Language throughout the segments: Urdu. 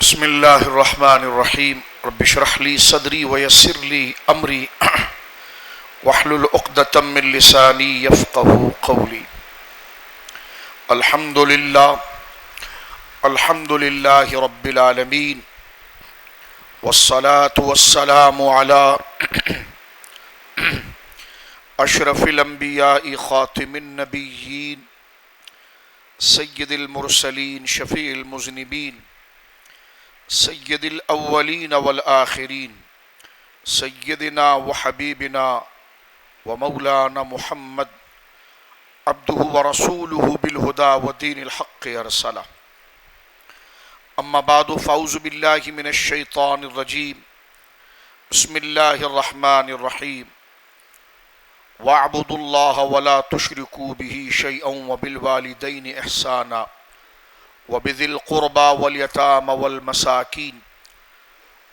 بسم اللہ الرحمن الرحیم رب اشرح لی صدری ویسر لی امری واحلل عقدۃ من لسانی یفقهوا قولی۔ الحمد للہ رب العالمین والصلاة والسلام علی اشرف الانبیاء خاتم النبیین سید المرسلین شفیع المذنبین سید الاولین والآخرین سیدنا وحبیبنا ومولانا محمد عبدہ ورسولہ بالہدی ودین الحق ارسلہ۔ اما بعد فاعوذ باللہ من الشیطان الرجیم بسم اللہ الرحمن الرحیم وَاعْبُدُوا اللَّهَ وَلَا تُشْرِكُوا بِهِ شَيْئًا وَبِالْوَالِدَيْنِ إِحْسَانًا وَبِذِي الْقُرْبَى وَالْيَتَامَى وَالْمَسَاكِينِ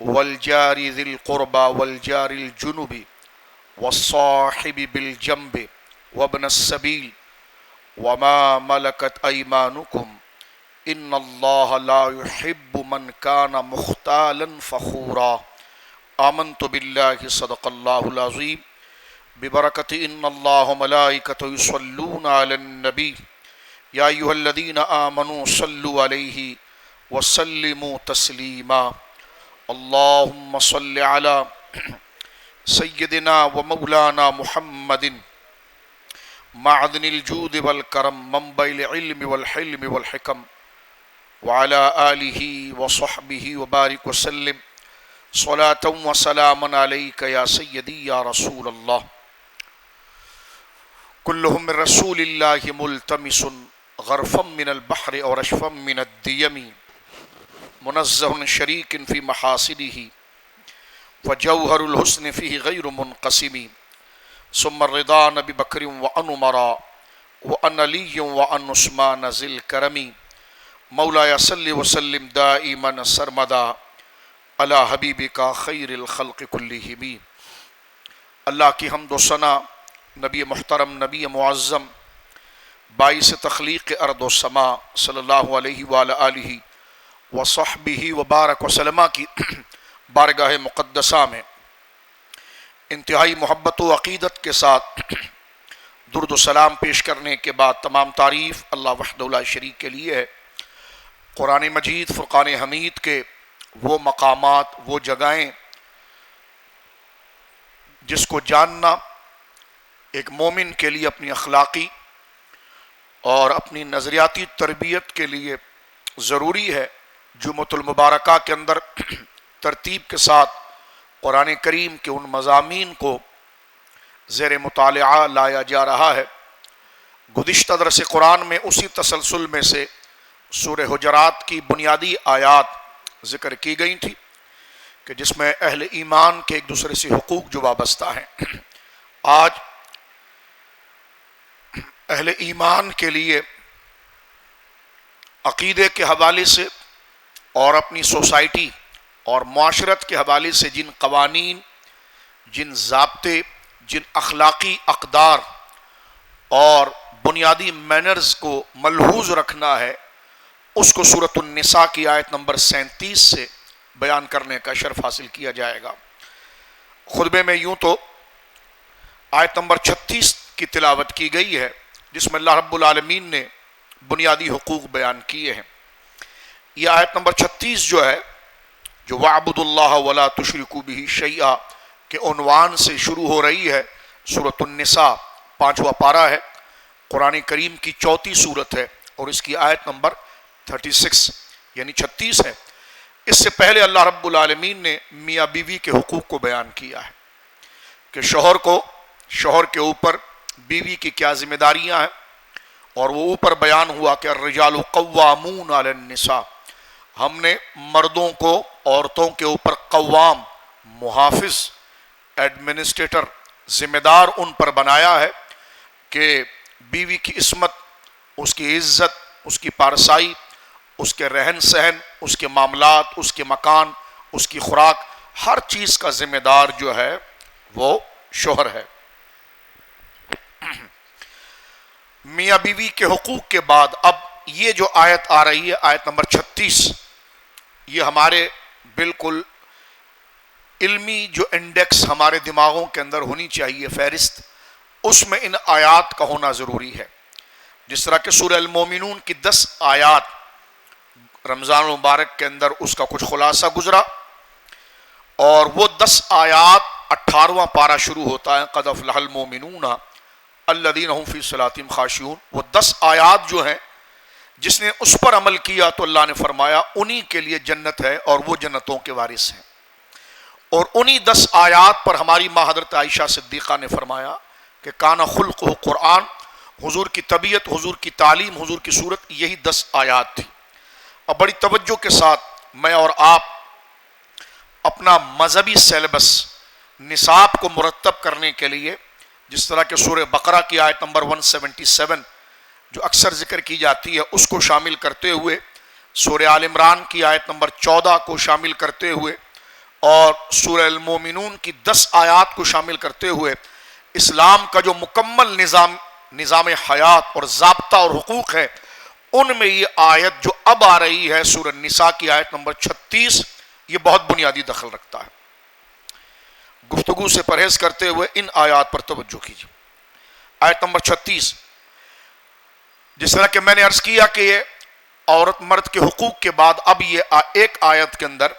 وَالْجَارِ ذِي الْقُرْبَى وَالْجَارِ الْجُنُبِ وَالصَّاحِبِ بِالْجَنبِ وَابْنِ السَّبِيلِ وَمَا مَلَكَتْ أَيْمَانُكُمْ إِنَّ اللَّهَ لَا يُحِبُّ مَنْ كَانَ مُخْتَالًا فَخُورًا۔ آمنت بِاللَّهِ صدق اللَّهُ العظيم ببرکت ان اللہ ملائکۃ یصلون علی النبی یا ایھا الذین آمنوا صلوا علیہ وسلموا تسلیما۔ اللہم صل علی سیدنا ومولانا محمد معدن الجود والکرم منبع العلم والحلم والحکم وعلی آلہ وصحبہ وبارک وسلم صلاۃ وسلاما علیک یا سیدی یا رسول اللہ۔ کلہم من رسول اللہ ملتمس غرفا من البحر اور رشفا من الدیم منزہ شریک فی محاسنہ فجوہر الحسن فیہ غیر منقسم ثم الرضا نبی بکر وعن عمرا وعن علی وعن عثمان ذی الکرم مولایا صلی وسلم دائما سرمدا علی حبیبک خیر الخلق کلہم۔ اللہ کی حمد و ثنا نبی محترم نبی معظم باعث تخلیق ارض و سما صلی اللہ علیہ وآلہ وصحبہ وبارک وسلم کی بارگاہ مقدسہ میں انتہائی محبت و عقیدت کے ساتھ درود و سلام پیش کرنے کے بعد تمام تعریف اللہ وحدہ لا شریک کے لیے ہے۔ قرآن مجید فرقان حمید کے وہ مقامات، وہ جگہیں جس کو جاننا ایک مومن کے لیے اپنی اخلاقی اور اپنی نظریاتی تربیت کے لیے ضروری ہے۔ جمعۃ المبارکہ کے اندر ترتیب کے ساتھ قرآن کریم کے ان مضامین کو زیر مطالعہ لایا جا رہا ہے۔ گزشتہ درس قرآن میں اسی تسلسل میں سے سورہ حجرات کی بنیادی آیات ذکر کی گئی تھی کہ جس میں اہل ایمان کے ایک دوسرے سے حقوق جو وابستہ ہیں۔ آج اہل ایمان کے لیے عقیدے کے حوالے سے اور اپنی سوسائٹی اور معاشرت کے حوالے سے جن قوانین، جن ضابطے، جن اخلاقی اقدار اور بنیادی مینرز کو ملحوظ رکھنا ہے، اس کو سورۃ النساء کی آیت نمبر 37 سے بیان کرنے کا شرف حاصل کیا جائے گا۔ خطبے میں یوں تو آیت نمبر 36 کی تلاوت کی گئی ہے جس میں اللہ رب العالمین نے بنیادی حقوق بیان کیے ہیں۔ یہ آیت نمبر 36 جو ہے، جو وَاعْبُدُوا اللَّهَ وَلَا تُشْرِكُوا بِهِ شَيْئًا کے عنوان سے شروع ہو رہی ہے۔ سورۃ النساء 5واں پارہ ہے، قرآن کریم کی 34 سورت ہے اور اس کی آیت نمبر 36 یعنی 36 ہے۔ اس سے پہلے اللہ رب العالمین نے میاں بیوی کے حقوق کو بیان کیا ہے کہ شوہر کے اوپر بیوی کی کیا ذمہ داریاں ہیں، اور وہ اوپر بیان ہوا کہ الرجال قوامون علی النساء، ہم نے مردوں کو عورتوں کے اوپر قوام، محافظ، ایڈمنسٹریٹر، ذمہ دار ان پر بنایا ہے کہ بیوی کی عصمت، اس کی عزت، اس کی پارسائی، اس کے رہن سہن، اس کے معاملات، اس کے مکان، اس کی خوراک، ہر چیز کا ذمہ دار جو ہے وہ شوہر ہے۔ میاں بیوی کے حقوق کے بعد اب یہ جو آیت آ رہی ہے، آیت نمبر 36، یہ ہمارے بالکل علمی جو انڈیکس ہمارے دماغوں کے اندر ہونی چاہیے فہرست، اس میں ان آیات کا ہونا ضروری ہے. جس طرح کہ سورہ المومنون کی 10 آیات رمضان المبارک کے اندر اس کا کچھ خلاصہ گزرا، اور وہ 10 آیات 18واں پارہ شروع ہوتا ہے قد افلح المومنون الذین هم فی صلاتہم خاشعون. وہ 10 آیات جو ہیں جس نے اس پر عمل کیا تو اللہ نے فرمایا انہی کے لیے جنت ہے اور وہ جنتوں کے وارث ہیں. اور انہی 10 آیات پر ہماری ماں حضرت عائشہ صدیقہ نے فرمایا کہ کانا خلقہ قرآن، حضور کی طبیعت، حضور کی تعلیم، حضور کی صورت یہی 10 آیات تھی. اب بڑی توجہ کے ساتھ میں اور آپ اپنا مذہبی سیلیبس نصاب کو مرتب کرنے کے لیے، جس طرح کہ سورہ بقرہ کی آیت نمبر 177 جو اکثر ذکر کی جاتی ہے اس کو شامل کرتے ہوئے، سورہ آل عمران کی آیت نمبر 14 کو شامل کرتے ہوئے، اور سورہ المومنون کی 10 آیات کو شامل کرتے ہوئے اسلام کا جو مکمل نظام حیات اور ضابطہ اور حقوق ہے، ان میں یہ آیت جو اب آ رہی ہے سورہ النساء کی آیت نمبر 36، یہ بہت بنیادی دخل رکھتا ہے. گفتگو سے پرہیز کرتے ہوئے ان آیات پر توجہ کیجیے. آیت نمبر 36، جس طرح کہ میں نے عرض کیا کہ یہ عورت مرد کے حقوق کے بعد اب یہ ایک آیت کے اندر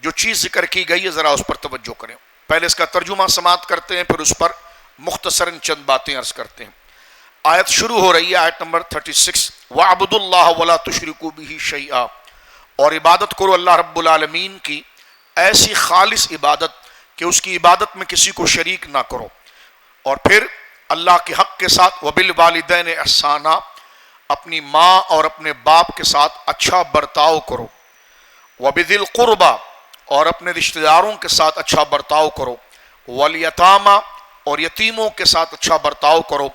جو چیز ذکر کی گئی ہے ذرا اس پر توجہ کریں. پہلے اس کا ترجمہ سماعت کرتے ہیں، پھر اس پر مختصراً چند باتیں عرض کرتے ہیں. آیت شروع ہو رہی ہے آیت نمبر 36، وَاعْبُدُوا اللَّهَ وَلَا تُشْرِكُوا بِهِ شَيْئًا، اور عبادت کرو اللہ رب العالمین کی ایسی خالص عبادت کہ اس کی عبادت میں کسی کو شریک نہ کرو. اور پھر اللہ کے حق کے ساتھ وَبِالْوَالِدَيْنِ إِحْسَانًا، اپنی ماں اور اپنے باپ کے ساتھ اچھا برتاؤ کرو. وَبِذِي الْقُرْبَى، اور اپنے رشتہ داروں کے ساتھ اچھا برتاؤ کرو. وَالْيَتَامَى، اور یتیموں کے ساتھ اچھا برتاؤ کرو.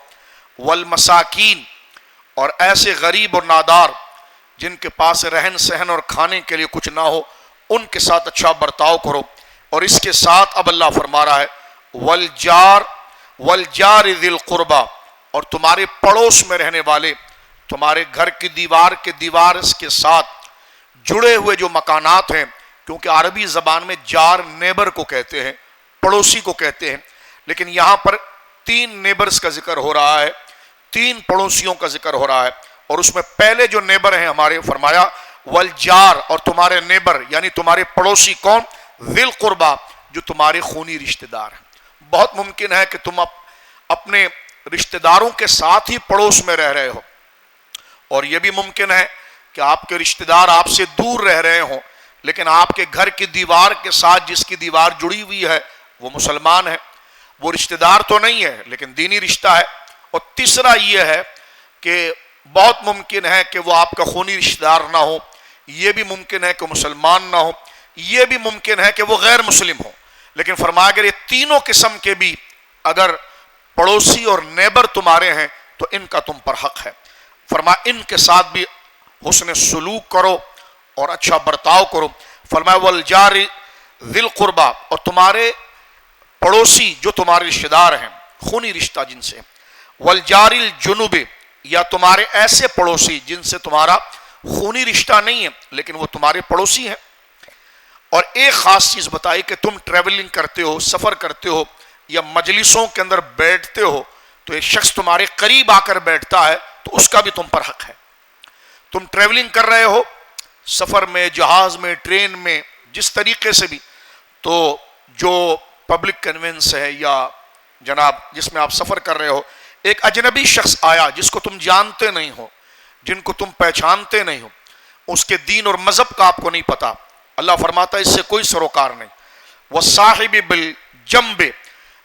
والمساکین، اور ایسے غریب اور نادار جن کے پاس رہن سہن اور کھانے کے لیے کچھ نہ ہو، ان کے ساتھ اچھا برتاؤ کرو. اور اس کے ساتھ اب اللہ فرما رہا ہے والجار ذی القربہ، اور تمہارے پڑوس میں رہنے والے، تمہارے گھر کی دیوار کے دیوار کے ساتھ جڑے ہوئے جو مکانات ہیں، کیونکہ عربی زبان میں جار نیبر کو کہتے ہیں، پڑوسی کو کہتے ہیں، لیکن یہاں پر 3 نیبرز کا ذکر ہو رہا ہے، 3 پڑوسیوں کا ذکر ہو رہا ہے. اور اس میں پہلے جو نیبر ہیں ہمارے، فرمایا والجار، اور تمہارے نیبر یعنی تمہارے پڑوسی کون؟ ذی القربہ، جو تمہارے خونی رشتہ دار ہیں. بہت ممکن ہے کہ تم اپنے رشتہ داروں کے ساتھ ہی پڑوس میں رہ رہے ہو، اور یہ بھی ممکن ہے کہ آپ کے رشتہ دار آپ سے دور رہ رہے ہوں، لیکن آپ کے گھر کی دیوار کے ساتھ جس کی دیوار جڑی ہوئی ہے وہ مسلمان ہے. وہ رشتہ دار تو نہیں ہے لیکن دینی رشتہ ہے. اور تیسرا یہ ہے کہ بہت ممکن ہے کہ وہ آپ کا خونی رشتہ دار نہ ہو، یہ بھی ممکن ہے کہ مسلمان نہ ہو، یہ بھی ممکن ہے کہ وہ غیر مسلم ہو. لیکن فرمایا اگر یہ تینوں قسم کے بھی اگر پڑوسی اور نیبر تمہارے ہیں تو ان کا تم پر حق ہے. فرمایا ان کے ساتھ بھی حسن سلوک کرو اور اچھا برتاؤ کرو. فرمایا والجار ذی القربہ، اور تمہارے پڑوسی جو تمہارے رشتہ دار ہیں، خونی رشتہ جن سے. والجار الجنوب، یا تمہارے ایسے پڑوسی جن سے تمہارا خونی رشتہ نہیں ہے لیکن وہ تمہارے پڑوسی ہیں. اور ایک خاص چیز بتائی کہ تم ٹریولنگ کرتے ہو، سفر کرتے ہو یا مجلسوں کے اندر بیٹھتے ہو تو ایک شخص تمہارے قریب آ کر بیٹھتا ہے تو اس کا بھی تم پر حق ہے. تم ٹریولنگ کر رہے ہو، سفر میں، جہاز میں، ٹرین میں، جس طریقے سے بھی، تو جو پبلک کنوینس ہے یا جناب جس میں آپ سفر کر رہے ہو، ایک اجنبی شخص آیا جس کو تم جانتے نہیں ہو، جن کو تم پہچانتے نہیں ہو، اس کے دین اور مذہب کا آپ کو نہیں پتا، اللہ فرماتا ہے اس سے کوئی سروکار نہیں. وَالصَّاحِبِ بِالْجَنْبِ،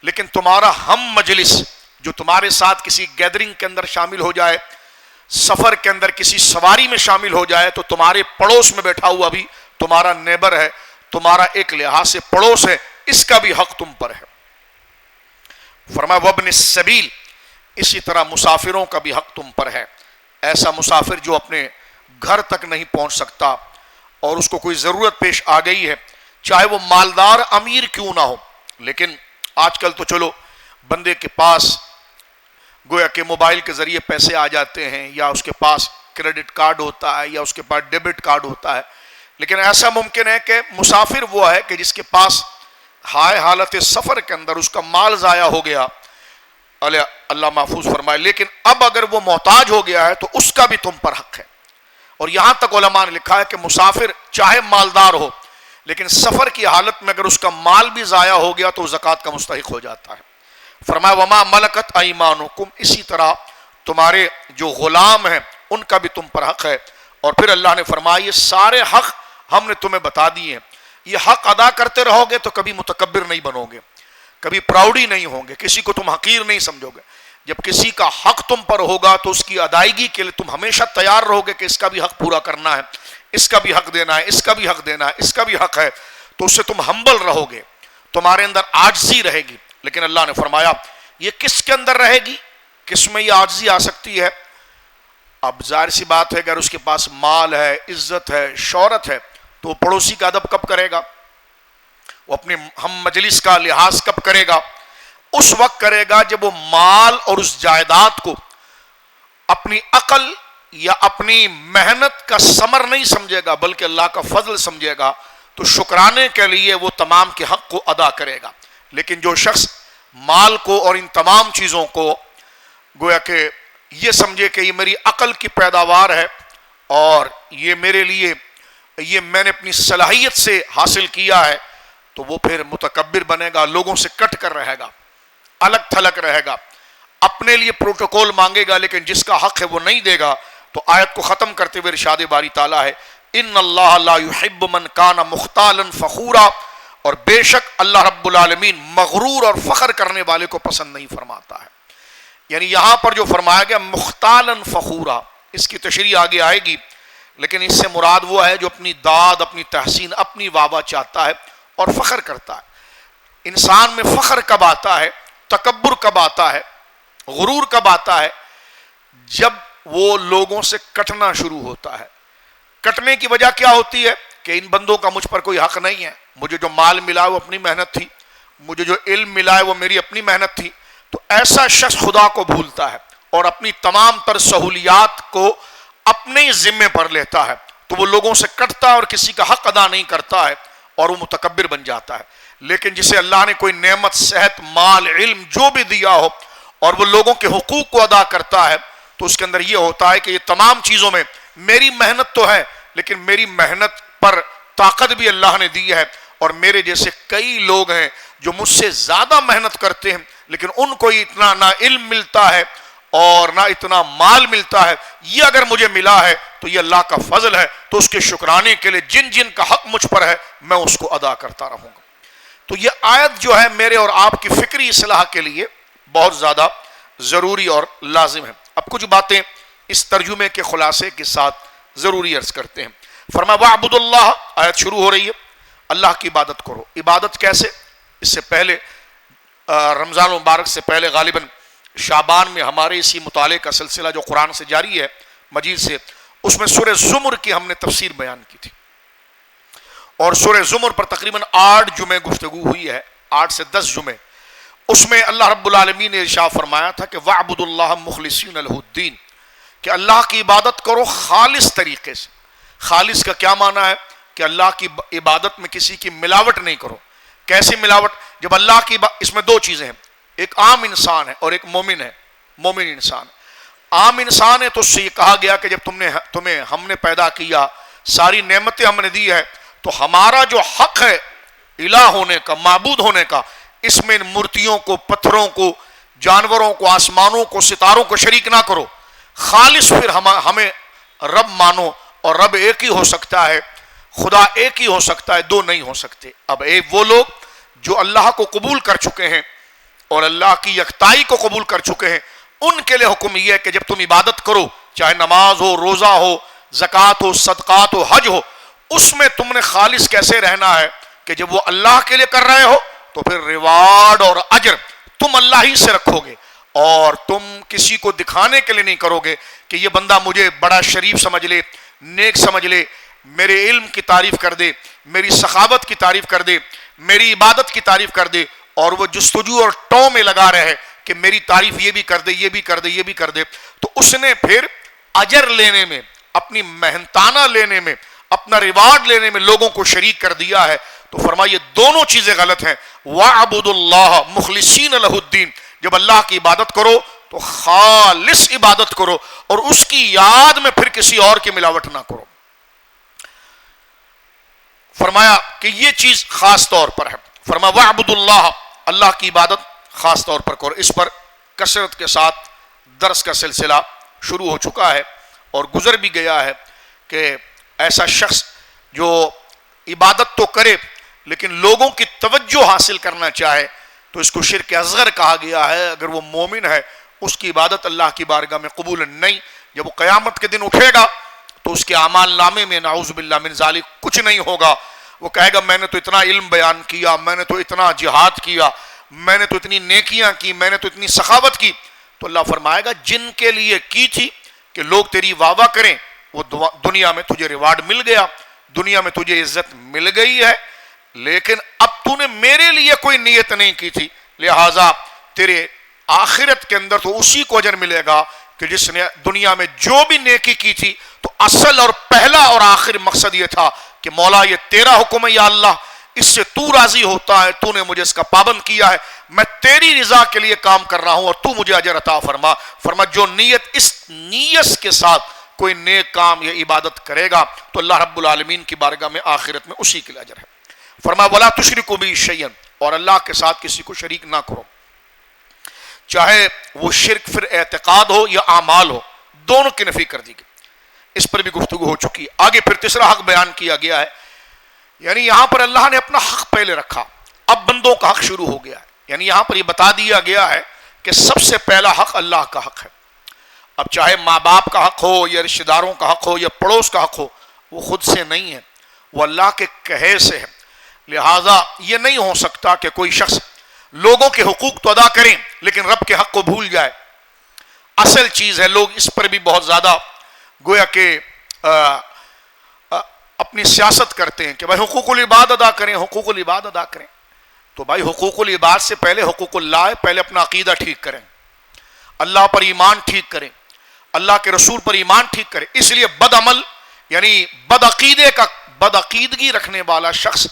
لیکن تمہارا ہم مجلس جو تمہارے ساتھ کسی گیدرنگ کے اندر شامل ہو جائے، سفر کے اندر کسی سواری میں شامل ہو جائے، تو تمہارے پڑوس میں بیٹھا ہوا بھی تمہارا نیبر ہے، تمہارا ایک لحاظ سے پڑوس ہے، اس کا بھی حق تم پر ہے. فرمایا وابن السبیل، اسی طرح مسافروں کا بھی حق تم پر ہے. ایسا مسافر جو اپنے گھر تک نہیں پہنچ سکتا اور اس کو کوئی ضرورت پیش آ گئی ہے، چاہے وہ مالدار امیر کیوں نہ ہو، لیکن آج کل تو چلو بندے کے پاس گویا کہ موبائل کے ذریعے پیسے آ جاتے ہیں، یا اس کے پاس کریڈٹ کارڈ ہوتا ہے یا اس کے پاس ڈیبٹ کارڈ ہوتا ہے، لیکن ایسا ممکن ہے کہ مسافر وہ ہے کہ جس کے پاس ہائے حالت سفر کے اندر اس کا مال ضائع ہو گیا، اللہ محفوظ فرمائے، لیکن اب اگر وہ محتاج ہو گیا ہے تو اس کا بھی تم پر حق ہے۔ اور یہاں تک علماء نے لکھا ہے کہ مسافر چاہے مالدار ہو لیکن سفر کی حالت میں اگر اس کا مال بھی ضائع ہو گیا تو وہ زکوٰۃ کا مستحق ہو جاتا ہے۔ فرمایا وما ملکت ایمانکم، اسی طرح تمہارے جو غلام ہیں ان کا بھی تم پر حق ہے۔ اور پھر اللہ نے فرمایا یہ سارے حق ہم نے تمہیں بتا دیے ہیں، یہ حق ادا کرتے رہو گے تو کبھی متکبر نہیں بنو گے، کبھی پراؤڈی نہیں ہوں گے، کسی کو تم حقیر نہیں سمجھو گے۔ جب کسی کا حق تم پر ہوگا تو اس کی ادائیگی کے لیے تم ہمیشہ تیار رہو گے کہ اس کا بھی حق پورا کرنا ہے، اس کا بھی حق دینا ہے، اس کا بھی حق دینا ہے، اس کا بھی حق ہے، تو اس سے تم ہمبل رہو گے، تمہارے اندر عاجزی رہے گی۔ لیکن اللہ نے فرمایا یہ کس کے اندر رہے گی، کس میں یہ عاجزی آ سکتی ہے؟ اب ظاہر سی بات ہے اگر اس کے پاس مال ہے، عزت ہے، شہرت ہے تو وہ پڑوسی کا ادب کب کرے گا؟ وہ اپنے ہم مجلس کا لحاظ کب کرے گا؟ اس وقت کرے گا جب وہ مال اور اس جائیداد کو اپنی عقل یا اپنی محنت کا ثمر نہیں سمجھے گا بلکہ اللہ کا فضل سمجھے گا، تو شکرانے کے لیے وہ تمام کے حق کو ادا کرے گا۔ لیکن جو شخص مال کو اور ان تمام چیزوں کو گویا کہ یہ سمجھے کہ یہ میری عقل کی پیداوار ہے اور یہ میرے لیے یہ میں نے اپنی صلاحیت سے حاصل کیا ہے، تو وہ پھر متکبر بنے گا، لوگوں سے کٹ کر رہے گا، الگ تھلگ رہے گا، اپنے لیے پروٹوکول مانگے گا لیکن جس کا حق ہے وہ نہیں دے گا۔ تو آیت کو ختم کرتے ہوئے ارشاد باری تعالیٰ ہے ان اللہ لا يحب من کان مختالا فخورا، اور بے شک اللہ رب العالمین مغرور اور فخر کرنے والے کو پسند نہیں فرماتا ہے۔ یعنی یہاں پر جو فرمایا گیا مختالا فخورا، اس کی تشریح آگے آئے گی، لیکن اس سے مراد وہ ہے جو اپنی داد، اپنی تحسین، اپنی واہ چاہتا ہے اور فخر کرتا ہے۔ انسان میں فخر کب آتا ہے، تکبر کب آتا ہے، غرور کب آتا ہے؟ جب وہ لوگوں سے کٹنا شروع ہوتا ہے۔ کٹنے کی وجہ کیا ہوتی ہے کہ ان بندوں کا مجھ پر کوئی حق نہیں ہے، مجھے جو مال ملا ہے وہ اپنی محنت تھی، مجھے جو علم ملا ہے وہ میری اپنی محنت تھی۔ تو ایسا شخص خدا کو بھولتا ہے اور اپنی تمام تر سہولیات کو اپنے ذمے پر لیتا ہے، تو وہ لوگوں سے کٹتا ہے اور کسی کا حق ادا نہیں کرتا ہے اور وہ متکبر بن جاتا ہے۔ لیکن جسے اللہ نے کوئی نعمت، صحت، مال، علم جو بھی دیا ہو اور وہ لوگوں کے حقوق کو ادا کرتا ہے تو اس کے اندر یہ ہوتا ہے کہ یہ تمام چیزوں میں میری محنت تو ہے لیکن میری محنت پر طاقت بھی اللہ نے دی ہے، اور میرے جیسے کئی لوگ ہیں جو مجھ سے زیادہ محنت کرتے ہیں لیکن ان کو اتنا نہ علم ملتا ہے اور نہ اتنا مال ملتا ہے، یہ اگر مجھے ملا ہے تو یہ اللہ کا فضل ہے، تو اس کے شکرانے کے لیے جن جن کا حق مجھ پر ہے میں اس کو ادا کرتا رہوں گا۔ تو یہ آیت جو ہے میرے اور آپ کی فکری اصلاح کے لیے بہت زیادہ ضروری اور لازم ہے۔ اب کچھ باتیں اس ترجمے کے خلاصے کے ساتھ ضروری عرض کرتے ہیں۔ فرمایا وَاعْبُدُوا اللَّهَ، آیت شروع ہو رہی ہے اللہ کی عبادت کرو۔ عبادت کیسے؟ اس سے پہلے رمضان مبارک سے پہلے غالباً شعبان میں ہمارے اسی مطالعے کا سلسلہ جو قرآن سے جاری ہے مجید سے، اس میں سورہ زمر کی ہم نے تفسیر بیان کی تھی، اور سورہ زمر پر تقریباً 8 جمعے گفتگو ہوئی ہے، 8 سے 10 جمعے۔ اس میں اللہ رب العالمین نے ارشاد فرمایا تھا کہ وَاعْبُدُوا اللَّهَ مُخْلِصِينَ لَهُ الدِّينَ، کہ اللہ کی عبادت کرو خالص طریقے سے۔ خالص کا کیا معنی ہے؟ کہ اللہ کی عبادت میں کسی کی ملاوٹ نہیں کرو۔ کیسی ملاوٹ؟ جب اللہ کی اس میں 2 چیزیں ہیں، ایک عام انسان ہے اور ایک مومن ہے، مومن انسان۔ عام انسان ہے تو اس سے یہ کہا گیا کہ جب تمہیں ہم نے پیدا کیا، ساری نعمتیں ہم نے دی ہے، تو ہمارا جو حق ہے الہ ہونے کا، معبود ہونے کا، اس میں مورتیوں کو، پتھروں کو، جانوروں کو، آسمانوں کو، ستاروں کو شریک نہ کرو۔ خالص پھر ہمیں رب مانو، اور رب ایک ہی ہو سکتا ہے، خدا ایک ہی ہو سکتا ہے، 2 نہیں ہو سکتے۔ اب وہ لوگ جو اللہ کو قبول کر چکے ہیں اور اللہ کی یکتائی کو قبول کر چکے ہیں، ان کے لیے حکم یہ ہے کہ جب تم عبادت کرو، چاہے نماز ہو، روزہ ہو، زکوٰۃ ہو، صدقات ہو، حج ہو، اس میں تم نے خالص کیسے رہنا ہے کہ جب وہ اللہ کے لیے کر رہے ہو تو پھر ریوارڈ اور اجر تم اللہ ہی سے رکھو گے، اور تم کسی کو دکھانے کے لیے نہیں کرو گے کہ یہ بندہ مجھے بڑا شریف سمجھ لے، نیک سمجھ لے، میرے علم کی تعریف کر دے، میری سخاوت کی تعریف کر دے، میری عبادت کی تعریف کر دے، اور وہ جستجو اور ٹو میں لگا رہے کہ میری تعریف یہ بھی کر دے، یہ بھی کر دے، یہ بھی کر دے، تو اس نے پھر اجر لینے میں، اپنی محنتانہ لینے میں، اپنا ریوارڈ لینے میں لوگوں کو شریک کر دیا ہے، تو فرمایا یہ دونوں چیزیں غلط ہیں۔ وَاعْبُدُوا اللَّهَ مُخْلِصِينَ لَهُ الدِّينَ، جب اللہ کی عبادت کرو تو خالص عبادت کرو اور اس کی یاد میں پھر کسی اور کی ملاوٹ نہ کرو۔ فرمایا کہ یہ چیز خاص طور پر ہے۔ فرمایا وَاعْبُدُوا اللَّهَ، اللہ کی عبادت خاص طور پر کرو۔ اس پر کثرت کے ساتھ درس کا سلسلہ شروع ہو چکا ہے اور گزر بھی گیا ہے کہ ایسا شخص جو عبادت تو کرے لیکن لوگوں کی توجہ حاصل کرنا چاہے تو اس کو شرک اصغر کہا گیا ہے۔ اگر وہ مومن ہے اس کی عبادت اللہ کی بارگاہ میں قبول نہیں۔ جب وہ قیامت کے دن اٹھے گا تو اس کے اعمال نامے میں نعوذ باللہ من ذالک کچھ نہیں ہوگا۔ وہ کہے گا میں نے تو اتنا علم بیان کیا، میں نے تو اتنا جہاد کیا، میں نے تو اتنی نیکیاں کی، میں نے تو اتنی سخاوت کی۔ تو اللہ فرمائے گا جن کے لیے کی تھی کہ لوگ تیری واہ واہ کریں، وہ دنیا میں تجھے ریوارڈ مل گیا، دنیا میں تجھے عزت مل گئی ہے، لیکن اب تو نے میرے لیے کوئی نیت نہیں کی تھی، لہٰذا تیرے آخرت کے اندر تو اسی کو اجر ملے گا کہ جس نے دنیا میں جو بھی نیکی کی تھی۔ تو اصل اور پہلا اور آخر مقصد یہ تھا کہ مولا یہ تیرا حکم ہے یا اللہ، اس سے تو راضی ہوتا ہے، تو نے مجھے اس کا پابند کیا ہے، میں تیری رضا کے لیے کام کر رہا ہوں اور تو مجھے اجر عطا فرما۔ فرما جو نیت اس نیت کے ساتھ کوئی نیک کام یا عبادت کرے گا تو اللہ رب العالمین کی بارگاہ میں آخرت میں اسی کے لیے اجر ہے۔ فرما وَلَا تُشْرِكُوا بِهِ شَيْئًا، اور اللہ کے ساتھ کسی کو شریک نہ کرو، چاہے وہ شرک پھر اعتقاد ہو یا اعمال ہو، دونوں کی نفی کر دی گئی۔ اس پر بھی گفتگو ہو چکی ہے۔ آگے پھر تیسرا حق بیان کیا گیا ہے، یعنی یہاں پر اللہ نے اپنا حق پہلے رکھا، اب بندوں کا حق شروع ہو گیا ہے۔ یعنی یہاں پر یہ بتا دیا گیا ہے کہ سب سے پہلا حق اللہ کا حق ہے۔ اب چاہے ماں باپ کا حق ہو یا رشتہ داروں کا حق ہو یا پڑوس کا حق ہو، وہ خود سے نہیں ہے، وہ اللہ کے کہے سے ہے۔ لہٰذا یہ نہیں ہو سکتا کہ کوئی شخص لوگوں کے حقوق تو ادا کریں لیکن رب کے حق کو بھول جائے۔ اصل چیز ہے، لوگ اس پر بھی بہت زیادہ گویا کہ اپنی سیاست کرتے ہیں کہ بھائی حقوق العباد ادا کریں، حقوق العباد ادا کریں۔ تو بھائی حقوق العباد سے پہلے حقوق اللہ ہے، پہلے اپنا عقیدہ ٹھیک کریں، اللہ پر ایمان ٹھیک کریں، اللہ کے رسول پر ایمان ٹھیک کریں۔ اس لیے بد عمل یعنی بد عقیدگی رکھنے والا شخص،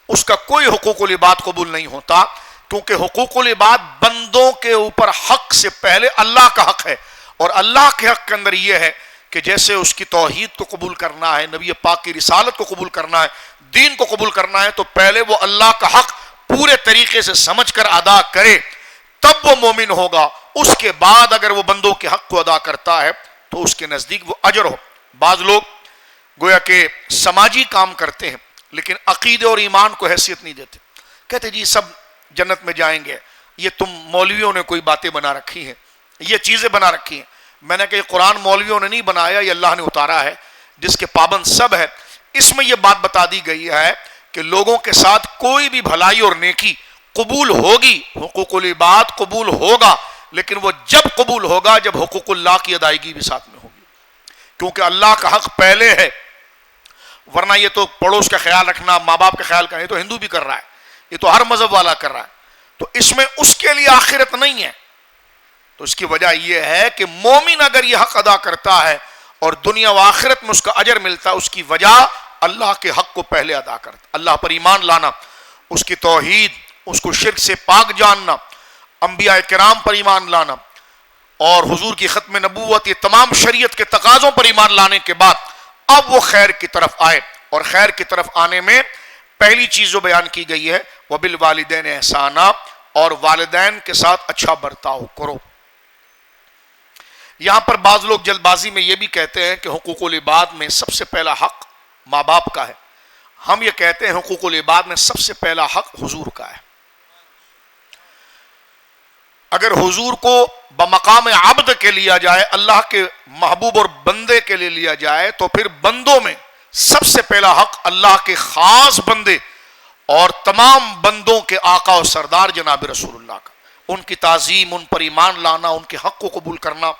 اس کا کوئی حقوق العباد قبول نہیں ہوتا، کیونکہ حقوق العباد بندوں کے اوپر حق سے پہلے اللہ کا حق ہے، اور اللہ کے حق کے اندر یہ ہے کہ جیسے اس کی توحید کو قبول کرنا ہے، نبی پاک کی رسالت کو قبول کرنا ہے، دین کو قبول کرنا ہے، تو پہلے وہ اللہ کا حق پورے طریقے سے سمجھ کر ادا کرے، تب وہ مومن ہوگا۔ اس کے بعد اگر وہ بندوں کے حق کو ادا کرتا ہے تو اس کے نزدیک وہ اجر ہو۔ بعض لوگ گویا کہ سماجی کام کرتے ہیں لیکن عقیدے اور ایمان کو حیثیت نہیں دیتے، کہتے جی سب جنت میں جائیں گے، یہ تم مولویوں نے کوئی باتیں بنا رکھی ہیں، یہ چیزیں بنا رکھی ہیں۔ میں نے کہا یہ قرآن مولویوں نے نہیں بنایا، یہ اللہ نے اتارا ہے جس کے پابند سب ہے۔ اس میں یہ بات بتا دی گئی ہے کہ لوگوں کے ساتھ کوئی بھی بھلائی اور نیکی قبول ہوگی، حقوق العباد قبول ہوگا، لیکن وہ جب قبول ہوگا جب حقوق اللہ کی ادائیگی بھی ساتھ میں ہوگی، کیونکہ اللہ کا حق پہلے ہے، ورنہ یہ تو پڑوس کا خیال رکھنا، ماں باپ کا خیال کرنا، یہ تو ہندو بھی کر رہا ہے، یہ تو ہر مذہب والا کر رہا ہے، تو اس میں اس کے لیے آخرت نہیں ہے۔ تو اس کی وجہ یہ ہے کہ مومن اگر یہ حق ادا کرتا ہے اور دنیا و آخرت میں اس کا اجر ملتا ہے، اس کی وجہ اللہ کے حق کو پہلے ادا کرتا، اللہ پر ایمان لانا، اس کی توحید، اس کو شرک سے پاک جاننا، انبیاء کرام پر ایمان لانا اور حضور کی ختم نبوت، یہ تمام شریعت کے تقاضوں پر ایمان لانے کے بعد اب وہ خیر کی طرف آئے، اور خیر کی طرف آنے میں پہلی چیز جو بیان کی گئی ہے وَبِالْوَالِدَيْنِ احسانا، اور والدین کے ساتھ اچھا برتاؤ کرو۔ یہاں پر بعض لوگ جلد بازی میں یہ بھی کہتے ہیں کہ حقوق العباد میں سب سے پہلا حق ماں باپ کا ہے، ہم یہ کہتے ہیں حقوق العباد میں سب سے پہلا حق حضور کا ہے۔ اگر حضور کو بمقام عبد کے لیا جائے، اللہ کے محبوب اور بندے کے لیے لیا جائے، تو پھر بندوں میں سب سے پہلا حق اللہ کے خاص بندے اور تمام بندوں کے آقا و سردار جناب رسول اللہ کا، ان کی تعظیم، ان پر ایمان لانا، ان کے حق کو قبول کرنا،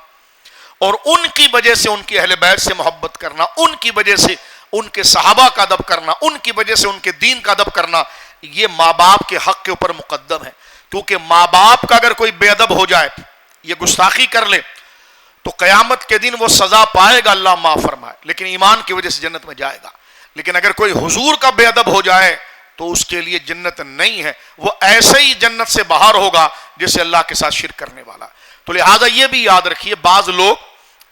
اور ان کی وجہ سے ان کی اہل بیت سے محبت کرنا، ان کی وجہ سے ان کے صحابہ کا ادب کرنا، ان کی وجہ سے ان کے دین کا ادب کرنا، یہ ماں باپ کے حق کے اوپر مقدم ہے۔ کیونکہ ماں باپ کا اگر کوئی بے ادب ہو جائے، یہ گستاخی کر لے، تو قیامت کے دن وہ سزا پائے گا، اللہ معاف فرمائے، لیکن ایمان کی وجہ سے جنت میں جائے گا۔ لیکن اگر کوئی حضور کا بے ادب ہو جائے تو اس کے لیے جنت نہیں ہے، وہ ایسے ہی جنت سے باہر ہوگا جیسے اللہ کے ساتھ شرک کرنے والا۔ تو لہٰذا یہ بھی یاد رکھیے، بعض لوگ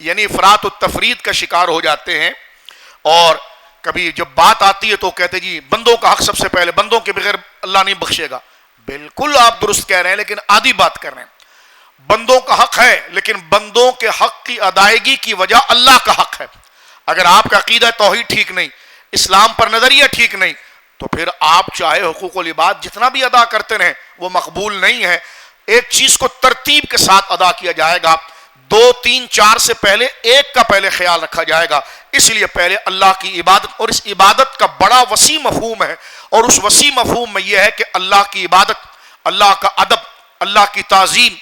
یعنی افراط و تفرید کا شکار ہو جاتے ہیں، اور کبھی جب بات آتی ہے تو کہتے جی بندوں کا حق سب سے پہلے، بندوں کے بغیر اللہ نہیں بخشے گا۔ بالکل آپ درست کہہ رہے ہیں، لیکن آدھی بات کر رہے ہیں۔ بندوں کا حق ہے، لیکن بندوں کے حق کی ادائیگی کی وجہ اللہ کا حق ہے۔ اگر آپ کا عقیدہ توحید ٹھیک نہیں، اسلام پر نظریہ ٹھیک نہیں، تو پھر آپ چاہے حقوق العباد جتنا بھی ادا کرتے رہیں وہ مقبول نہیں ہے۔ ایک چیز کو ترتیب کے ساتھ ادا کیا جائے گا، 2 3 4 سے پہلے ایک کا پہلے خیال رکھا جائے گا۔ اس لیے پہلے اللہ کی عبادت، اور اس عبادت کا بڑا وسیع مفہوم ہے، اور اس وسیع مفہوم میں یہ ہے کہ اللہ کی عبادت، اللہ کا ادب، اللہ کی تعظیم،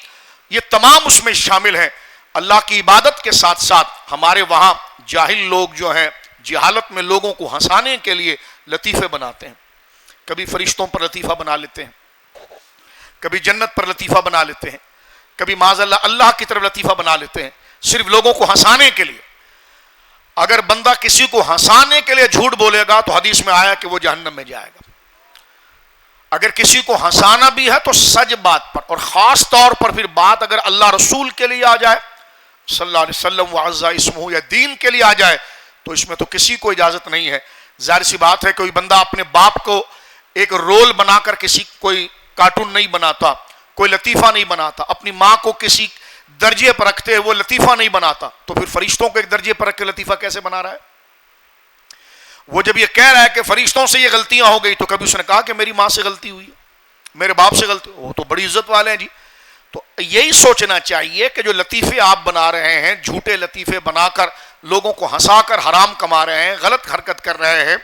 یہ تمام اس میں شامل ہیں۔ اللہ کی عبادت کے ساتھ ساتھ ہمارے وہاں جاہل لوگ جو ہیں جہالت میں لوگوں کو ہنسانے کے لیے لطیفے بناتے ہیں، کبھی فرشتوں پر لطیفہ بنا لیتے ہیں، کبھی جنت پر لطیفہ بنا لیتے ہیں، کبھی معاذ اللہ اللہ کی طرف لطیفہ بنا لیتے ہیں، صرف لوگوں کو ہنسانے کے لیے۔ اگر بندہ کسی کو ہنسانے کے لیے جھوٹ بولے گا تو حدیث میں آیا کہ وہ جہنم میں جائے گا۔ اگر کسی کو ہنسانا بھی ہے تو سج بات پر، اور خاص طور پر پھر بات اگر اللہ رسول کے لیے آ جائے صلی اللہ علیہ وسلم وعز اسمہ، یا دین کے لیے آ جائے، تو اس میں تو کسی کو اجازت نہیں ہے۔ ظاہر سی بات ہے کوئی بندہ اپنے باپ کو ایک رول بنا کر کوئی کارٹون نہیں بناتا، کوئی لطیفہ نہیں بناتا، اپنی ماں کو کسی درجے پر رکھتے ہیں وہ لطیفہ نہیں بناتا، تو پھر فرشتوں کو ایک درجے پر رکھ کے لطیفہ کیسے بنا رہا ہے؟ وہ جب یہ کہہ رہا ہے کہ فرشتوں سے یہ غلطیاں ہو گئی، تو کبھی اس نے کہا کہ میری ماں سے غلطی ہوئی ہے، میرے باپ سے غلطی، وہ تو بڑی عزت والے ہیں جی۔ تو یہی سوچنا چاہیے کہ جو لطیفے آپ بنا رہے ہیں، جھوٹے لطیفے بنا کر لوگوں کو ہنسا کر حرام کما رہے ہیں، غلط حرکت کر رہے ہیں،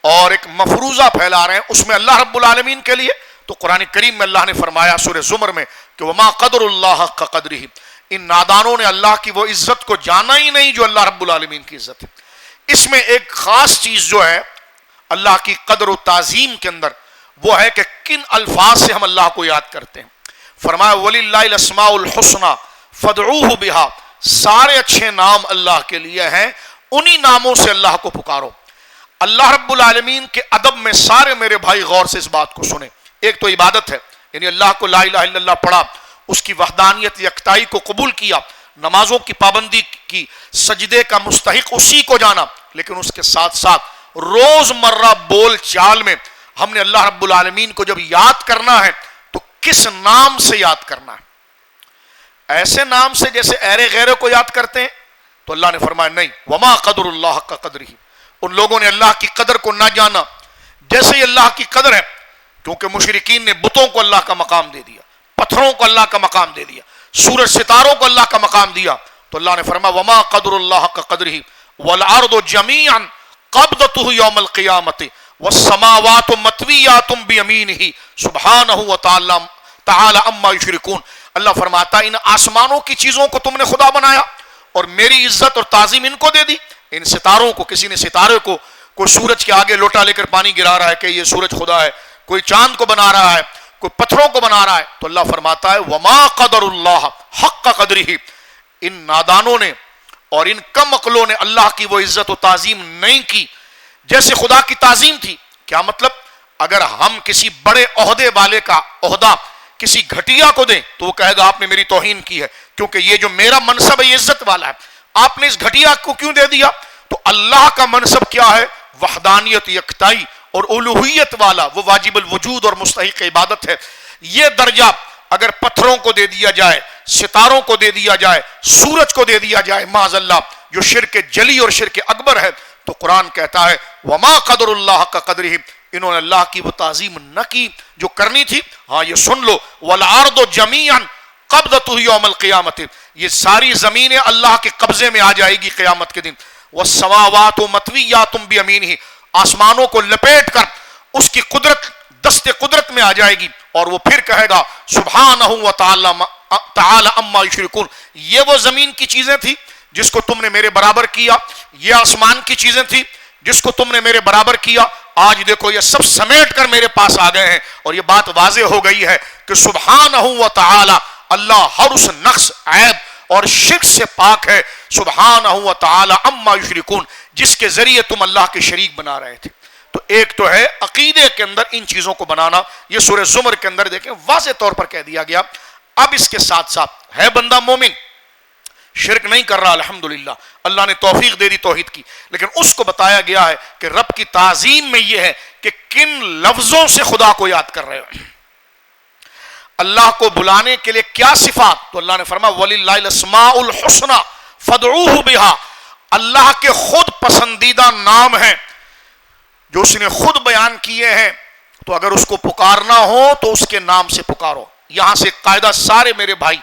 اور ایک مفروضہ پھیلا رہے ہیں اس میں اللہ رب العالمین کے لیے، تو قرآن کریم میں اللہ نے فرمایا سورہ زمر میں کہ وما قدر اللہ حق قدرہ، ان نادانوں نے اللہ کی وہ عزت کو جانا ہی نہیں جو اللہ رب العالمین کی عزت ہے۔ اس میں ایک خاص چیز جو ہے اللہ کی قدر و تعظیم کے اندر، وہ ہے کہ کن الفاظ سے ہم اللہ کو یاد کرتے ہیں۔ فرمایا وَلِلَّهِ الْأَسْمَاءُ الْحُسْنَى فَادْعُوهُ بِهَا، سارے اچھے نام اللہ کے لیے ہیں، انہی ناموں سے اللہ کو پکارو۔ اللہ رب العالمین کے ادب میں سارے میرے بھائی غور سے اس بات کو سنیں۔ ایک تو عبادت ہے، یعنی اللہ کو لا الہ الا اللہ پڑھا، اس کی وحدانیت یکتائی کو قبول کیا، نمازوں کی پابندی کی، سجدے کا مستحق اسی کو جانا، لیکن اس کے ساتھ ساتھ روز مرہ بول چال میں ہم نے اللہ رب العالمین کو جب یاد کرنا ہے تو کس نام سے یاد کرنا ہے؟ ایسے نام سے جیسے ایرے غیرے کو یاد کرتے ہیں؟ تو اللہ نے فرمایا نہیں، وما قدر اللہ کا قدر ہی، ان لوگوں نے اللہ کی قدر کو نہ جانا جیسے ہی اللہ کی قدر ہے، کیونکہ مشرکین نے بتوں کو اللہ کا مقام دے دیا، پتھروں کو اللہ کا مقام دے دیا، سورج ستاروں کو اللہ کا مقام دیا، تو اللہ نے فرمایا وما قدر اللہ کا قدر ہی والارض جميعا قبضته یوم القیامت والسماوات مطویات بیمینہ سبحانہ وتعالی عما یشرکون۔ اللہ فرماتا ہے ان آسمانوں کی چیزوں کو تم نے خدا بنایا اور میری عزت اور تعظیم ان کو دے دی۔ ان ستاروں کو، کسی نے ستارے کو، کوئی سورج کے آگے لوٹا لے کر پانی گرا رہا ہے کہ یہ سورج خدا ہے، کوئی چاند کو بنا رہا ہے، کوئی پتھروں کو بنا رہا ہے، تو اللہ فرماتا ہے وما قدر اللہ حق قدرہ، ان نادانوں نے اور ان کم عقلوں نے اللہ کی وہ عزت و تعظیم نہیں کی جیسے خدا کی تعظیم تھی۔ کیا مطلب؟ اگر ہم کسی بڑے عہدے والے کا عہدہ کسی گھٹیا کو دیں تو وہ کہے گا آپ نے میری توہین کی ہے، کیونکہ یہ جو میرا منصب ہے یہ عزت والا ہے، آپ نے اس گھٹیا کو کیوں دے دیا؟ تو اللہ کا منصب کیا ہے؟ وحدانیت، یکتائی اور الوہیت والا، وہ واجب الوجود اور مستحق عبادت ہے۔ یہ درجہ اگر پتھروں کو دے دیا جائے، ستاروں کو دے دیا جائے، سورج کو دے دیا جائے، معاذ اللہ، جو شرک جلی اور شرک اکبر ہے، تو قرآن کہتا ہے وما قدر اللہ کا قدرہ، انہوں نے اللہ کی وہ تعظیم نہ کی جو کرنی تھی۔ ہاں یہ سن لو والارض جميعا قبضته یوم القیامت، یہ ساری زمینیں اللہ کے قبضے میں آ جائے گی قیامت کے دن۔ والسماوات مطویات بیمینہ، آسمانوں کو لپیٹ کر اس کی قدرت، دست قدرت میں آ جائے گی، اور وہ پھر کہے گا سبحانہ وتعالی عما یشرکون، یہ وہ زمین کی چیزیں تھی جس کو تم نے میرے برابر کیا، یہ آسمان کی چیزیں تھی جس کو تم نے میرے برابر کیا، آج دیکھو یہ سب سمیٹ کر میرے پاس آ گئے ہیں۔ اور یہ بات واضح ہو گئی ہے کہ سبحانہ وتعالی، اللہ ہر اس نقص، عیب اور شرک سے پاک ہے، سبحانہ وتعالی عما یشرکون، جس کے ذریعے تم اللہ کے شریک بنا رہے تھے. تو ایک تو ہے عقیدے کے اندر ان چیزوں کو بنانا. یہ سورہ زمر کے اندر دیکھیں واضح طور پر کہہ دیا گیا. اب اس کے ساتھ ساتھ ہے بندہ مومن, شرک نہیں کر رہا, الحمدللہ اللہ نے توفیق دے دی توحید کی, لیکن اس کو بتایا گیا ہے کہ رب کی تعظیم میں یہ ہے کہ کن لفظوں سے خدا کو یاد کر رہے ہو, اللہ کو بلانے کے لیے کیا صفات. تو اللہ نے فرمایا وَلِلَّهِ الْأَسْمَاءُ الْحُسْنَى فَادْعُوهُ بِهَا. اللہ کے خود پسندیدہ نام ہیں جو اس نے خود بیان کیے ہیں, تو اگر اس کو پکارنا ہو تو اس کے نام سے پکارو. یہاں سے قاعدہ سارے میرے بھائی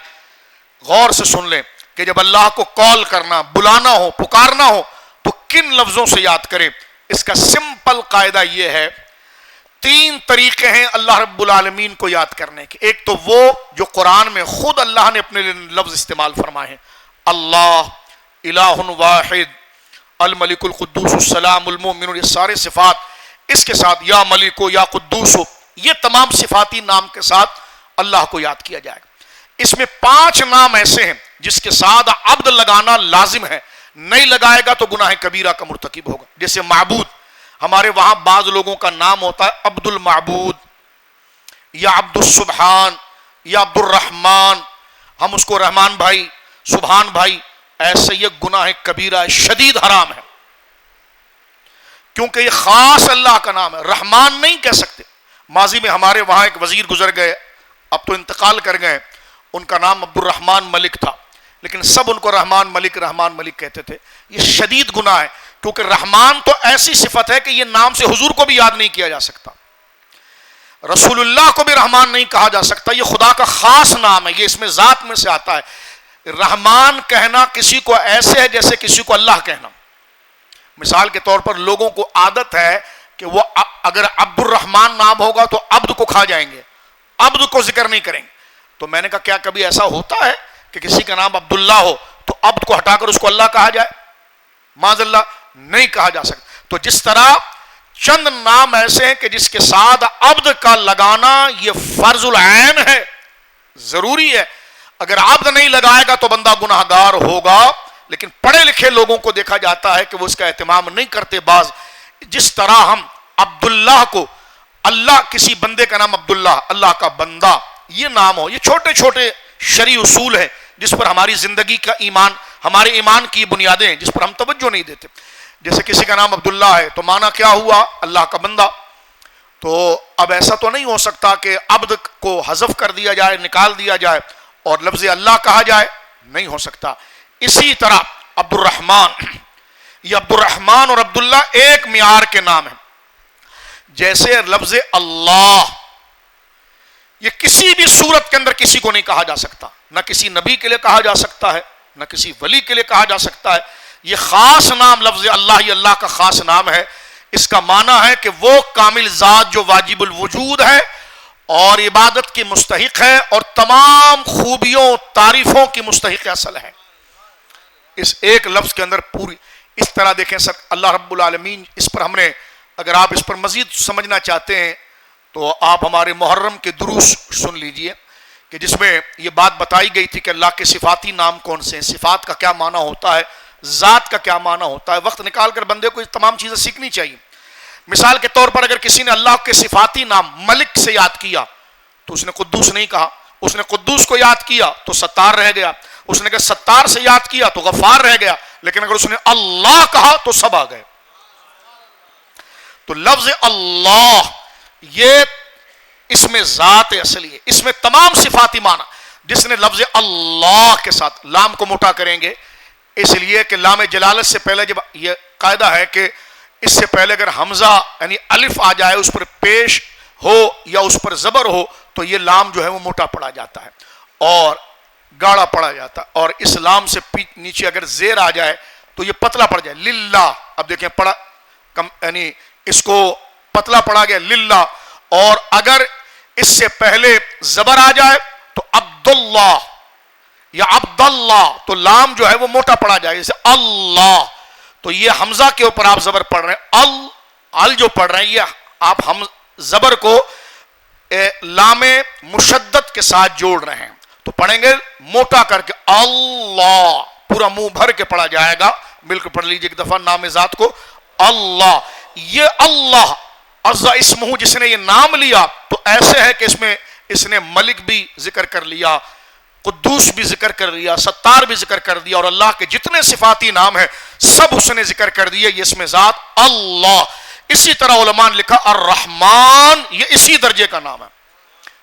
غور سے سن لیں کہ جب اللہ کو کال کرنا, بلانا ہو, پکارنا ہو تو کن لفظوں سے یاد کریں. اس کا سمپل قاعدہ یہ ہے, 3 طریقے ہیں اللہ رب العالمین کو یاد کرنے کے. ایک تو وہ جو قرآن میں خود اللہ نے اپنے لفظ استعمال فرمائے ہیں, اللہ الہ واحد, الملک القدوس السلام المؤمن, یہ سارے صفات. اس کے ساتھ یا ملکو یا قدوسو, یہ تمام صفاتی نام کے ساتھ اللہ کو یاد کیا جائے گا. اس میں 5 نام ایسے ہیں جس کے ساتھ عبد لگانا لازم ہے, نہیں لگائے گا تو گناہ کبیرہ کا مرتکب ہوگا. جیسے معبود, ہمارے وہاں بعض لوگوں کا نام ہوتا ہے عبد المعبود یا عبد السبحان یا عبد الرحمن, ہم اس کو رحمان بھائی, سبحان بھائی. ایسے یہ گناہ کبیرہ ہے, شدید حرام ہے, کیونکہ یہ خاص اللہ کا نام ہے. رحمان نہیں کہہ سکتے. ماضی میں ہمارے وہاں ایک وزیر گزر گئے, اب تو انتقال کر گئے, ان کا نام عبد الرحمن ملک تھا, لیکن سب ان کو رحمان ملک کہتے تھے. یہ شدید گناہ ہے, کیونکہ رحمان تو ایسی صفت ہے کہ یہ نام سے حضور کو بھی یاد نہیں کیا جا سکتا, رسول اللہ کو بھی رحمان نہیں کہا جا سکتا. یہ خدا کا خاص نام ہے, یہ اس میں ذات میں سے آتا ہے. رحمان کہنا کسی کو ایسے ہے جیسے کسی کو اللہ کہنا. مثال کے طور پر لوگوں کو عادت ہے کہ وہ اگر عبد الرحمن نام ہوگا تو عبد کو کھا جائیں گے, عبد کو ذکر نہیں کریں گے. تو میں نے کہا کیا کبھی ایسا ہوتا ہے کہ کسی کا نام عبداللہ ہو تو عبد کو ہٹا کر اس کو اللہ کہا جائے؟ معاذ اللہ, نہیں کہا جا سکتا. تو جس طرح چند نام ایسے ہیں کہ جس کے ساتھ عبد کا لگانا یہ فرض العین ہے, ضروری ہے. اگر عبد نہیں لگائے گا تو بندہ گناہ گار ہوگا. لیکن پڑھے لکھے لوگوں کو دیکھا جاتا ہے کہ وہ اس کا اہتمام نہیں کرتے. بعض جس طرح ہم عبداللہ کو, اللہ کسی بندے کا نام عبداللہ, اللہ کا بندہ یہ نام ہو, یہ چھوٹے چھوٹے شرعی اصول ہیں جس پر ہماری زندگی کا ایمان, ہمارے ایمان کی بنیادیں ہیں جس پر ہم توجہ نہیں دیتے. جیسے کسی کا نام عبداللہ ہے تو معنی کیا ہوا؟ اللہ کا بندہ. تو اب ایسا تو نہیں ہو سکتا کہ عبد کو حذف کر دیا جائے, نکال دیا جائے اور لفظ اللہ کہا جائے, نہیں ہو سکتا. اسی طرح عبد الرحمن, یہ عبد الرحمن اور عبداللہ ایک معیار کے نام ہیں. جیسے لفظ اللہ, یہ کسی بھی صورت کے اندر کسی کو نہیں کہا جا سکتا, نہ کسی نبی کے لیے کہا جا سکتا ہے, نہ کسی ولی کے لیے کہا جا سکتا ہے. یہ خاص نام لفظ اللہ, یہ اللہ کا خاص نام ہے. اس کا معنی ہے کہ وہ کامل ذات جو واجب الوجود ہے اور عبادت کی مستحق ہے اور تمام خوبیوں تعریفوں کی مستحق اصل ہے. اس ایک لفظ کے اندر پوری. اس طرح دیکھیں سر, اللہ رب العالمین اس پر ہم نے, اگر آپ اس پر مزید سمجھنا چاہتے ہیں تو آپ ہمارے محرم کے دروس سن لیجئے کہ جس میں یہ بات بتائی گئی تھی کہ اللہ کے صفاتی نام کون سے ہیں, صفات کا کیا معنی ہوتا ہے, ذات کا کیا معنی ہوتا ہے. وقت نکال کر بندے کو یہ تمام چیزیں سیکھنی چاہیے. مثال کے طور پر اگر کسی نے اللہ کے صفاتی نام ملک سے یاد کیا تو اس نے قدوس نہیں کہا, اس نے قدوس کو یاد کیا تو ستار رہ گیا, اس نے کہ ستار سے یاد کیا تو غفار رہ گیا. لیکن اگر اس نے اللہ کہا تو سب آ گئے. تو لفظ اللہ یہ اس میں ذات اصلی ہے, اس میں تمام صفاتی معنی. جس نے لفظ اللہ کے ساتھ لام کو موٹا کریں گے, اس لیے کہ لام جلالت سے پہلے جب یہ قاعدہ ہے کہ اس سے پہلے اگر حمزہ یعنی الف آ جائے, اس پر پیش ہو یا اس پر زبر ہو تو یہ لام جو ہے وہ موٹا پڑا جاتا ہے اور گاڑا پڑا جاتا ہے. اور اس لام سے نیچے اگر زیر آ جائے تو یہ پتلا پڑ جائے, للہ. اب دیکھیں پڑا کم, یعنی اس کو پتلا پڑا گیا للہ. اور اگر اس سے پہلے زبر آ جائے تو عبداللہ یا عبداللہ تو لام جو ہے وہ موٹا پڑا جائے, جیسے اللہ. تو یہ حمزہ کے اوپر آپ زبر پڑھ رہے ہیں, ال جو پڑھ رہے ہیں یہ آپ ہم زبر کو لام مشدد کے ساتھ جوڑ رہے ہیں. تو پڑھیں گے موٹا کر کے اللہ, پورا منہ بھر کے پڑھا جائے گا مل کر پڑھ لیجئے ایک دفعہ نام ذات کو اللہ. یہ اللہ عز اسمہ جس نے یہ نام لیا تو ایسے ہے کہ اس نے ملک بھی ذکر کر لیا, قدوس بھی ذکر کر لیا, ستار بھی ذکر کر دیا, اور اللہ کے جتنے صفاتی نام ہیں سب اس نے ذکر کر دیے. یہ اسم ذات اللہ. اسی طرح علماء نے لکھا الرحمن, یہ اسی درجے کا نام ہے.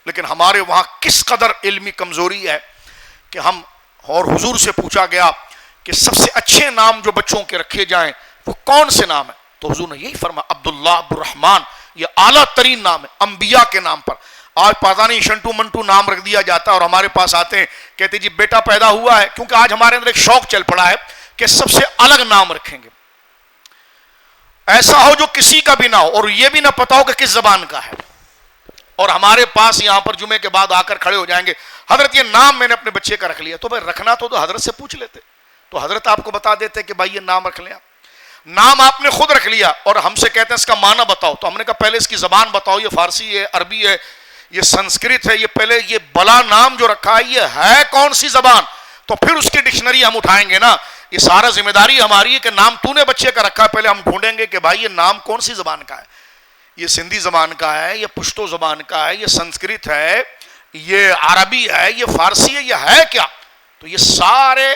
لیکن ہمارے وہاں کس قدر علمی کمزوری ہے کہ ہم, اور حضور سے پوچھا گیا کہ سب سے اچھے نام جو بچوں کے رکھے جائیں وہ کون سے نام ہیں, تو حضور نے یہی فرمایا عبداللہ, عبدالرحمن. یہ اعلیٰ ترین نام ہے انبیاء کے نام پر. آج پتہ نہیں شنٹو منٹو نام رکھ دیا جاتا ہے, اور ہمارے پاس آتے ہیں کہتے جی بیٹا پیدا ہوا ہے, کیونکہ آج ہمارے اندر ایک شوق چل پڑا ہے کہ سب سے الگ نام رکھیں گے, ایسا ہو جو کسی کا بھی نہ ہو اور یہ بھی نہ پتا ہو کہ کس زبان کا ہے. اور ہمارے پاس یہاں پر جمعے کے بعد آ کر کھڑے ہو جائیں گے, حضرت یہ نام میں نے اپنے بچے کا رکھ لیا. تو بھائی رکھنا تو حضرت سے پوچھ لیتے, تو حضرت آپ کو بتا دیتے کہ بھائی یہ نام رکھ لیں. نام آپ نے خود رکھ لیا اور ہم سے کہتے ہیں اس کا معنی بتاؤ, تو ہم نے کہا پہلے اس کی زبان بتاؤ, یہ فارسی ہے, عربی ہے, یہ سنسکرت ہے, یہ پہلے یہ بلا نام جو رکھا ہے یہ ہے کون سی زبان, تو پھر اس کی ڈکشنری ہم اٹھائیں گے نا. یہ سارا ذمہ داری ہماری ہے کہ نام تو نے بچے کا رکھا ہے, پہلے ہم ڈھونڈیں گے کہ بھائی یہ نام کون سی زبان کا ہے, یہ سندھی زبان کا ہے, یہ پشتو زبان کا ہے, یہ سنسکرت ہے, یہ عربی ہے, یہ فارسی ہے, یہ ہے کیا. تو یہ سارے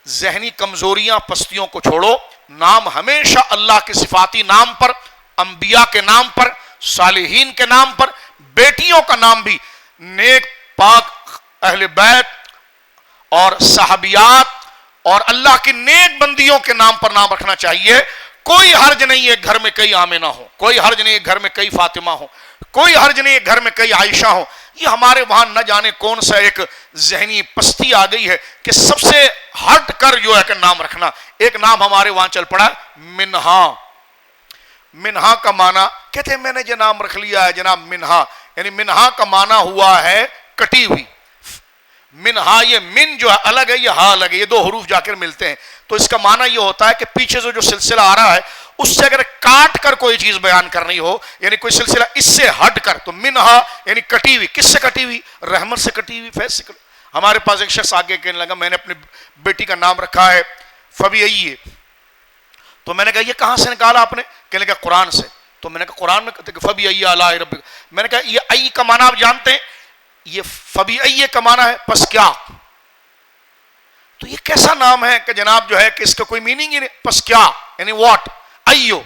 ذہنی کمزوریاں پستیوں کو چھوڑو. نام ہمیشہ اللہ کے صفاتی نام پر, انبیاء کے نام پر, صالحین کے نام پر, بیٹیوں کا نام بھی نیک پاک اہل بیت اور صحابیات اور اللہ کی نیک بندیوں کے نام پر نام رکھنا چاہیے. کوئی حرج نہیں ہے گھر میں کئی آمنہ ہو, کوئی حرج نہیں ہے گھر میں کئی فاطمہ ہو, کوئی حرج نہیں ہے گھر میں کئی عائشہ ہو. یہ ہمارے وہاں نہ جانے کون سا ایک ذہنی پستی آ گئی ہے کہ سب سے ہٹ کر جو ہے کہ نام رکھنا. ایک نام ہمارے وہاں چل پڑا منہا. منہا کا معنی کہتے ہیں میں نے جو نام رکھ لیا ہے جناب منہا, یعنی منہا کا معنی ہوا ہے کٹی ہوئی. منہا, یہ من جو ہے الگ ہے, یہ ہا الگ ہے, یہ دو حروف جا کر ملتے ہیں. تو اس کا معنی یہ ہوتا ہے کہ پیچھے سے جو سلسلہ آ رہا ہے اس سے اگر کاٹ کر کوئی چیز بیان کرنی ہو, یعنی کوئی سلسلہ اس سے ہٹ کر, تو منہا یعنی کٹی ہوئی. کس سے کٹی ہوئی؟ رحمت سے کٹی ہوئی, فیض سے کٹی. ہمارے پاس ایک شخص آگے کہنے لگا میں نے اپنی بیٹی کا نام رکھا ہے فبیعیہ. تو میں نے کہا یہ کہاں سے نکالا آپ نے؟ کہنے لگا قرآن سے. تو میں نے کہا قرآن میں فبیعیہ آلاء ربک, میں نے کہا یہ ای کا معنی آپ جانتے ہیں, یہ فبیعیہ کا معنی ہے پس کیا. تو یہ کیسا نام ہے کہ جناب جو ہے کہ اس کا کوئی میننگ ہی نہیں, پس کیا یعنی واٹ, ایو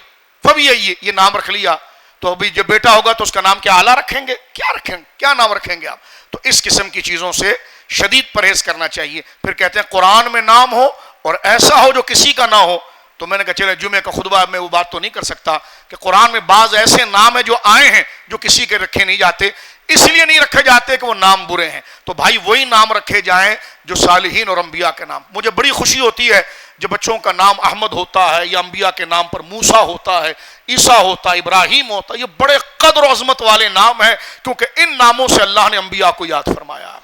فبیعیہ یہ نام رکھ لیا. تو ابھی جب بیٹا ہوگا تو اس کا نام کیا اعلیٰ رکھیں گے, کیا رکھیں گے, کیا نام رکھیں گے آپ. تو اس قسم کی چیزوں سے شدید پرہیز کرنا چاہیے. پھر کہتے ہیں قرآن میں نام ہو اور ایسا ہو جو کسی کا نہ ہو. تو میں نے کہا چلے جمعے کا خطبہ میں وہ بات تو نہیں کر سکتا کہ قرآن میں بعض ایسے نام ہیں جو آئے ہیں جو کسی کے رکھے نہیں جاتے, اس لیے نہیں رکھے جاتے کہ وہ نام برے ہیں. تو بھائی وہی نام رکھے جائیں جو صالحین اور انبیاء کے نام. مجھے بڑی خوشی ہوتی ہے جب بچوں کا نام احمد ہوتا ہے یا انبیاء کے نام پر موسیٰ ہوتا ہے, عیسیٰ ہوتا ہے, ابراہیم ہوتا ہے. یہ بڑے قدر و عظمت والے نام ہیں کیونکہ ان ناموں سے اللہ نے انبیاء کو یاد فرمایا,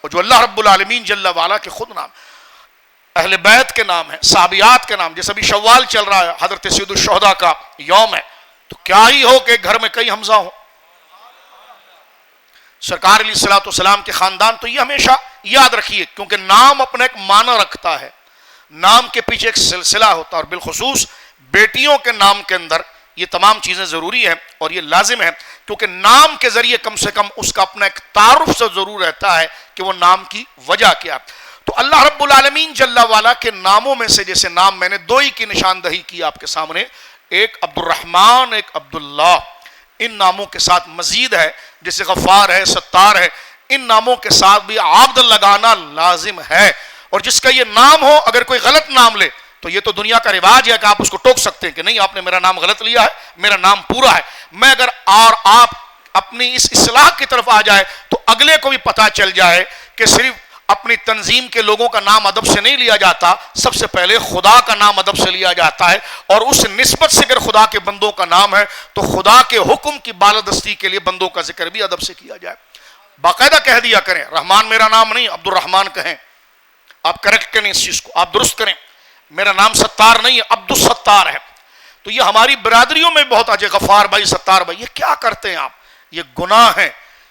اور جو اللہ رب العالمین جل وعلا کے خود نام, اہل بیت کے نام ہیں, صحابیات کے نام. جیسے ابھی شوال چل رہا ہے, حضرت سید الشہداء کا یوم ہے, تو کیا ہی ہو کہ گھر میں کئی حمزہ ہوں. سرکار علیہ الصلوۃ والسلام کے خاندان. تو یہ ہمیشہ یاد رکھیے کیونکہ نام اپنا ایک معنی رکھتا ہے, نام کے پیچھے ایک سلسلہ ہوتا ہے, اور بالخصوص بیٹیوں کے نام کے اندر یہ تمام چیزیں ضروری ہیں اور یہ لازم ہے کیونکہ نام کے ذریعے کم سے کم اس کا اپنا ایک تعارف سے ضرور رہتا ہے کہ وہ نام کی وجہ کیا. تو اللہ رب العالمین جل وعلا کے ناموں میں سے جیسے نام میں نے دو ہی کی نشاندہی کی آپ کے سامنے, ایک عبد الرحمن, ایک عبداللہ. ان ناموں کے ساتھ مزید ہے جیسے غفار ہے, ستار ہے, ان ناموں کے ساتھ بھی عبد لگانا لازم ہے. اور جس کا یہ نام ہو اگر کوئی غلط نام لے تو یہ تو دنیا کا رواج ہے کہ آپ اس کو ٹوک سکتے ہیں کہ نہیں آپ نے میرا نام غلط لیا ہے, میرا نام پورا ہے. میں اگر اور آپ اپنی اس اصلاح کی طرف آ جائے تو اگلے کو بھی پتہ چل جائے کہ صرف اپنی تنظیم کے لوگوں کا نام ادب سے نہیں لیا جاتا, سب سے پہلے خدا کا نام ادب سے لیا جاتا ہے. اور اس نسبت سے اگر خدا کے بندوں کا نام ہے تو خدا کے حکم کی بالادستی کے لیے بندوں کا ذکر بھی ادب سے کیا جائے. باقاعدہ کہہ دیا کریں رحمان میرا نام نہیں, عبد الرحمن کہیں. آپ کریکٹ کریں اس چیز کو, آپ درست کریں. میرا نام ستار نہیں ہے, عبد الستار ہے. تو یہ ہماری برادریوں میں بہت آج غفار بھائی, ستار بھائی, یہ کیا کرتے ہیں آپ؟ یہ گناہ ہے,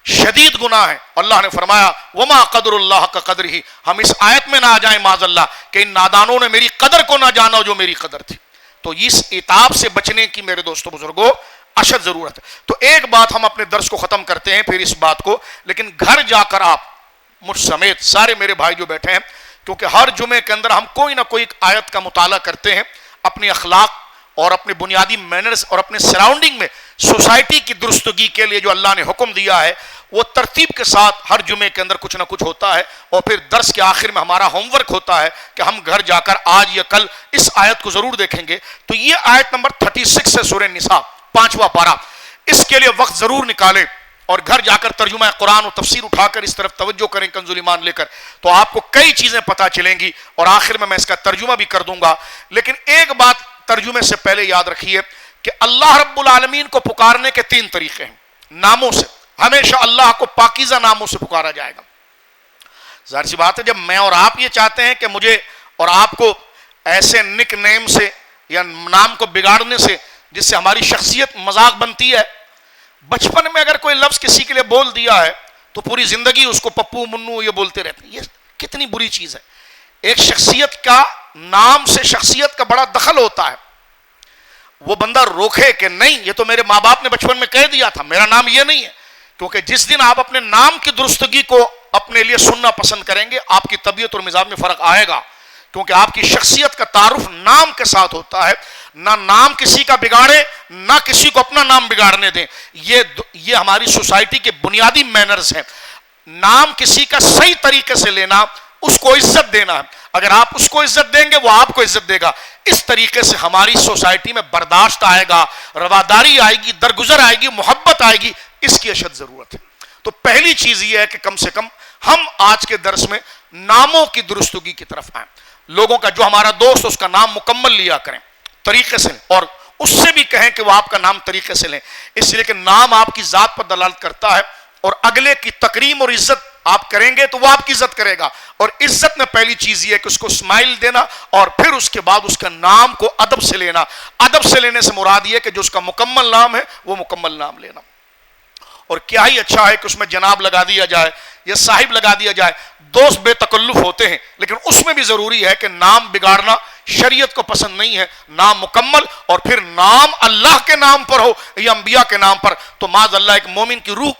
شدید گناہ ہے. اللہ نے فرمایا وما قدر اللہ کا قدر ہی, ہم اس آیت میں نہ آ جائیں معاذ اللہ کہ ان نادانوں نے میری قدر کو نہ جانا جو میری قدر تھی. تو اس عتاب سے بچنے کی میرے دوستوں بزرگوں اشد ضرورت ہے. تو ایک بات ہم اپنے درس کو ختم کرتے ہیں پھر اس بات کو, لیکن گھر جا کر آپ مجھ سمیت سارے میرے بھائی جو بیٹھے ہیں, کیونکہ ہر جمعے کے اندر ہم کوئی نہ کوئی آیت کا مطالعہ کرتے ہیں, اپنی اخلاق اور اپنے بنیادی مینرز اور اپنے سراؤنڈنگ میں سوسائٹی کی درستگی کے لیے جو اللہ نے حکم دیا ہے وہ ترتیب کے ساتھ ہر جمعے کے اندر کچھ نہ کچھ ہوتا ہے. اور پھر درس کے آخر میں ہمارا ہوم ورک ہوتا ہے کہ ہم گھر جا کر آج یا کل اس آیت کو ضرور دیکھیں گے. تو یہ آیت نمبر 36 ہے سورہ نساء 5واں پارہ, اس کے لیے وقت ضرور نکالیں اور گھر جا کر ترجمہ قرآن و تفسیر اٹھا کر اس طرف توجہ کریں کنز الایمان لے کر, تو آپ کو کئی چیزیں پتہ چلیں گی. اور آخر میں اس کا ترجمہ بھی کر دوں گا. لیکن ایک بات ترجمے سے پہلے یاد رکھیے کہ اللہ رب العالمین کو پکارنے کے 3 طریقے ہیں. ناموں سے, ہمیشہ اللہ کو پاکیزہ ناموں سے پکارا جائے گا. ظاہر سی بات ہے جب میں اور آپ یہ چاہتے ہیں کہ مجھے اور آپ کو ایسے نک نیم سے یا نام کو بگاڑنے سے جس سے ہماری شخصیت مذاق بنتی ہے, بچپن میں اگر کوئی لفظ کسی کے لیے بول دیا ہے تو پوری زندگی اس کو پپو منو یہ بولتے رہتے ہیں, یہ کتنی بری چیز ہے. ایک شخصیت کا نام سے شخصیت کا بڑا دخل ہوتا ہے. وہ بندہ روکے کہ نہیں یہ تو میرے ماں باپ نے بچپن میں کہہ دیا تھا, میرا نام یہ نہیں ہے. کیونکہ جس دن آپ اپنے نام کی درستگی کو اپنے لیے سننا پسند کریں گے آپ کی طبیعت اور مزاج میں فرق آئے گا. کیونکہ آپ کی شخصیت کا تعارف نام کے ساتھ ہوتا ہے. نہ نام کسی کا بگاڑے نہ کسی کو اپنا نام بگاڑنے دیں. یہ ہماری سوسائٹی کے بنیادی مینرز ہیں. نام کسی کا صحیح طریقے سے لینا, اس کو عزت دینا. اگر آپ اس کو عزت دیں گے وہ آپ کو عزت دے گا. اس طریقے سے ہماری سوسائٹی میں برداشت آئے گا, رواداری آئے گی, درگزر آئے گی, محبت آئے گی. اس کی اشد ضرورت ہے. تو پہلی چیز یہ ہے کہ کم سے کم ہم آج کے درس میں ناموں کی درستگی کی طرف آئیں. لوگوں کا جو ہمارا دوست اس کا نام مکمل لیا کریں, طریقے سے, اور اس سے بھی کہیں کہ وہ آپ کا نام طریقے سے لیں. اس لیے کہ نام آپ کی ذات پر دلالت کرتا ہے اور اگلے کی تکریم اور عزت آپ کریں گے تو وہ آپ کی عزت کرے گا. اور عزت میں پہلی چیز یہ ہے کہ اس کو اسمائل دینا اور پھر اس کے بعد اس کا نام کو ادب سے لینا. ادب سے لینے سے مراد یہ کہ جو اس کا مکمل نام ہے وہ مکمل نام لینا. اور کیا ہی اچھا ہے کہ اس میں جناب لگا دیا جائے یا صاحب لگا دیا جائے. دوست بے تکلف ہوتے ہیں لیکن اس میں بھی ضروری ہے کہ نام بگاڑنا شریعت کو پسند نہیں ہے. نام مکمل اور پھر نام اللہ کے نام پر ہو یا انبیاء کے نام پر, تو معاذ اللہ ایک مومن کی روح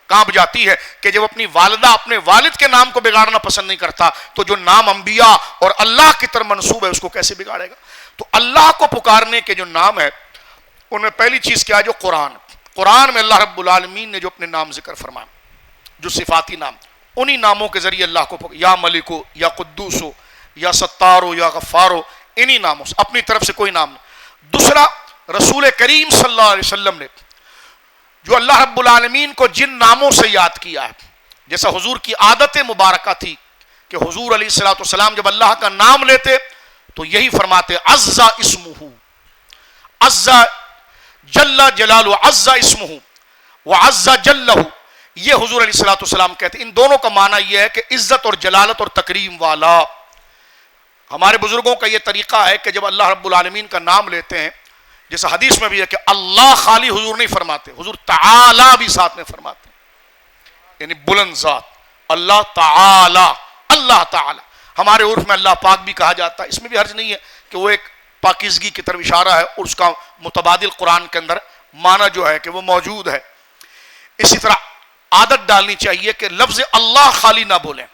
کانپ جاتی ہے کہ جب اپنی والدہ اپنے والد کے نام کو بگاڑنا پسند نہیں کرتا تو جو نام انبیاء اور اللہ کی طرف منسوب ہے اس کو کیسے بگاڑے گا. تو اللہ کو پکارنے کے جو نام ہے ان میں پہلی چیز کیا ہے, جو قرآن میں اللہ رب العالمین نے جو اپنے نام ذکر فرمائے, جو صفاتی نام, انہی ناموں کے ذریعے اللہ کو یا ملکو یا قدوسو یا ستارو یا غفارو, انہی ناموں سے, اپنی طرف سے کوئی نام نہیں. دوسرا, رسول کریم صلی اللہ علیہ وسلم نے جو اللہ رب العالمین کو جن ناموں سے یاد کیا ہے, جیسا حضور کی عادت مبارکہ تھی کہ حضور علیہ الصلوۃ والسلام جب اللہ کا نام لیتے تو یہی فرماتے عز اسمہ, عز جل جلالہ, عز اسمہ وعز جلہ. یہ حضور علیہ الصلوۃ والسلام کہتے ہیں. ان دونوں کا معنی یہ ہے کہ عزت اور جلالت اور تکریم والا. ہمارے بزرگوں کا یہ طریقہ ہے کہ جب اللہ رب العالمین کا نام لیتے ہیں, جیسا حدیث میں بھی ہے کہ اللہ خالی حضور نہیں فرماتے, حضور تعالی بھی ساتھ میں فرماتے ہیں, یعنی بلند ذات اللہ تعالی. اللہ تعالی ہمارے عرف میں اللہ پاک بھی کہا جاتا ہے, اس میں بھی حرج نہیں ہے کہ وہ ایک پاکیزگی کی طرف اشارہ ہے اور اس کا متبادل قرآن کے اندر معنی جو ہے کہ وہ موجود ہے. اسی طرح عادت ڈالنی چاہیے کہ لفظ اللہ خالی نہ بولیں,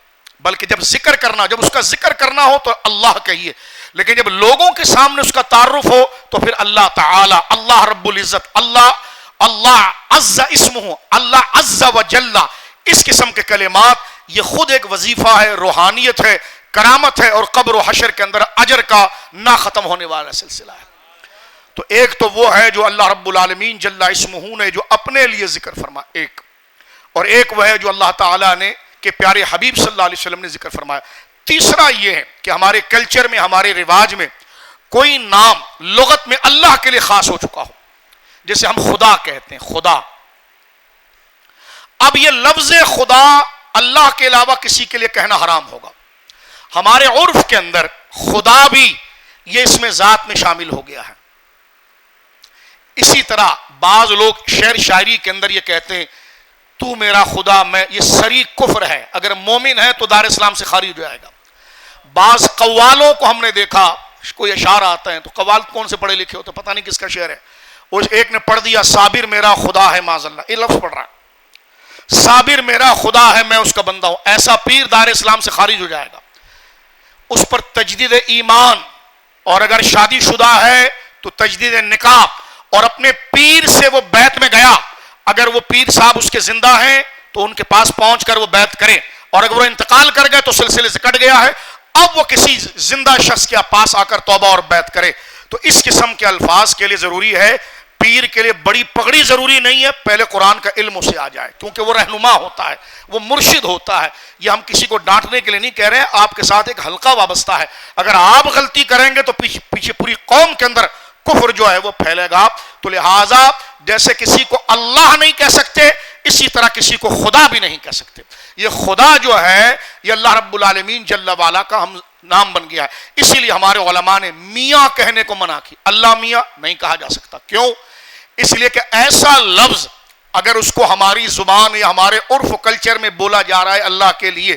بلکہ جب ذکر کرنا, جب اس کا ذکر کرنا ہو تو اللہ کہیے, لیکن جب لوگوں کے سامنے اس کا تعارف ہو تو پھر اللہ تعالی, اللہ رب العزت, اللہ عز اسمہ, اللہ عز و جل. اس قسم کے کلمات یہ خود ایک وظیفہ ہے, روحانیت ہے, کرامت ہے اور قبر و حشر کے اندر اجر کا نہ ختم ہونے والا سلسلہ ہے. تو ایک تو وہ ہے جو اللہ رب العالمین جل اسمہ نے جو اپنے لیے ذکر فرمایا ایک, اور ایک وہ ہے جو اللہ تعالیٰ نے کہ پیارے حبیب صلی اللہ علیہ وسلم نے ذکر فرمایا. تیسرا یہ ہے کہ ہمارے کلچر میں, ہمارے رواج میں کوئی نام لغت میں اللہ کے لیے خاص ہو چکا ہو, جیسے ہم خدا کہتے ہیں, خدا. اب یہ لفظ خدا اللہ کے علاوہ کسی کے لیے کہنا حرام ہوگا. ہمارے عرف کے اندر خدا بھی یہ اس میں ذات میں شامل ہو گیا ہے. اسی طرح بعض لوگ شعر شاعری کے اندر یہ کہتے ہیں تو میرا خدا میں، یہ سری کفر ہے. اگر مومن ہے تو دار اسلام سے خارج ہو جائے گا. بعض قوالوں کو ہم نے دیکھا، کوئی اشعار آتا ہے تو قوال کون سے پڑھے لکھے ہوتے، پتہ نہیں کس کا شعر ہے، وہ ایک نے پڑھ دیا صابر میرا خدا ہے معاذ اللہ، یہ لفظ پڑھ رہا ہے صابر میرا خدا ہے میں اس کا بندہ ہوں. ایسا پیر دار اسلام سے خارج ہو جائے گا. اس پر تجدید ایمان، اور اگر شادی شدہ ہے تو تجدید نکاح، اور اپنے پیر سے وہ بیعت میں گیا. اگر وہ پیر صاحب اس کے زندہ ہیں تو ان کے پاس پہنچ کر وہ بیعت کریں، اور اگر وہ انتقال کر گئے تو سلسلے سے کٹ گیا ہے. اب وہ کسی زندہ شخص کے پاس آ کر توبہ اور بیعت کرے. تو اس قسم کے الفاظ کے لیے ضروری ہے، پیر کے لیے بڑی پگڑی ضروری نہیں ہے، پہلے قرآن کا علم اسے آ جائے، کیونکہ وہ رہنما ہوتا ہے، وہ مرشد ہوتا ہے. یہ ہم کسی کو ڈانٹنے کے لیے نہیں کہہ رہے ہیں، آپ کے ساتھ ایک حلقہ وابستہ ہے. اگر آپ غلطی کریں گے تو پیچھے پوری قوم کے اندر کفر جو ہے وہ پھیلے گا. تو لہٰذا جیسے کسی کو اللہ نہیں کہہ سکتے، اسی طرح کسی کو خدا بھی نہیں کہہ سکتے. یہ خدا جو ہے یہ اللہ رب العالمین جل والا کا ہم نام بن گیا ہے. اسی لیے ہمارے علماء نے میاں کہنے کو منع کی. اللہ میاں نہیں کہا جا سکتا. کیوں؟ اس لیے کہ ایسا لفظ اگر اس کو ہماری زبان یا ہمارے عرف و کلچر میں بولا جا رہا ہے اللہ کے لیے،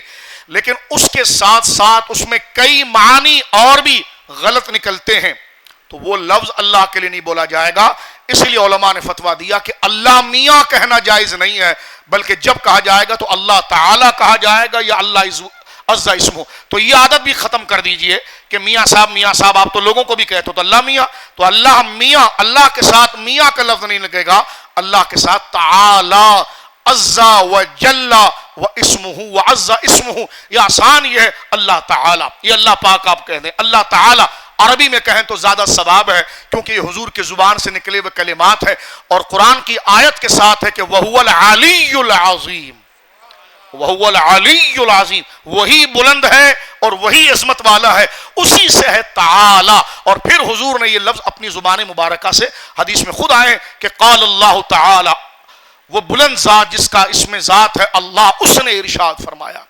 لیکن اس کے ساتھ ساتھ اس میں کئی معنی اور بھی غلط نکلتے ہیں، تو وہ لفظ اللہ کے لیے نہیں بولا جائے گا. اس لیے علماء نے فتویٰ دیا کہ اللہ میاں کہنا جائز نہیں ہے، بلکہ جب کہا جائے گا تو اللہ تعالیٰ کہا جائے گا یا اللہ عز اسمہ. تو یہ عادت بھی ختم کر دیجئے کہ میاں صاحب آپ تو لوگوں کو بھی کہتے ہو تو اللہ میاں. تو اللہ میاں، اللہ کے ساتھ میاں کا لفظ نہیں لگے گا، اللہ کے ساتھ تعالی عز و جل و اسمہ و عز اسمہ. یہ آسان یہ ہے اللہ تعالی، یہ اللہ پاک آپ کہہ دیں. اللہ تعالی عربی میں کہیں تو زیادہ ثواب ہے، کیونکہ یہ حضور کی زبان سے نکلے ہوئے کلمات ہے، اور قرآن کی آیت کے ساتھ ہے کہ وَهُوَ الْعَلِيُّ الْعَظِيمُ. وَهُوَ الْعَلِيُّ الْعَظِيمُ، وہی بلند ہے اور وہی عظمت والا ہے، اسی سے ہے تعالی. اور پھر حضور نے یہ لفظ اپنی زبان مبارکہ سے حدیث میں خود آئے کہ قال اللہ تعالی، وہ بلند ذات جس کا اسم ذات ہے اللہ، اس نے ارشاد فرمایا.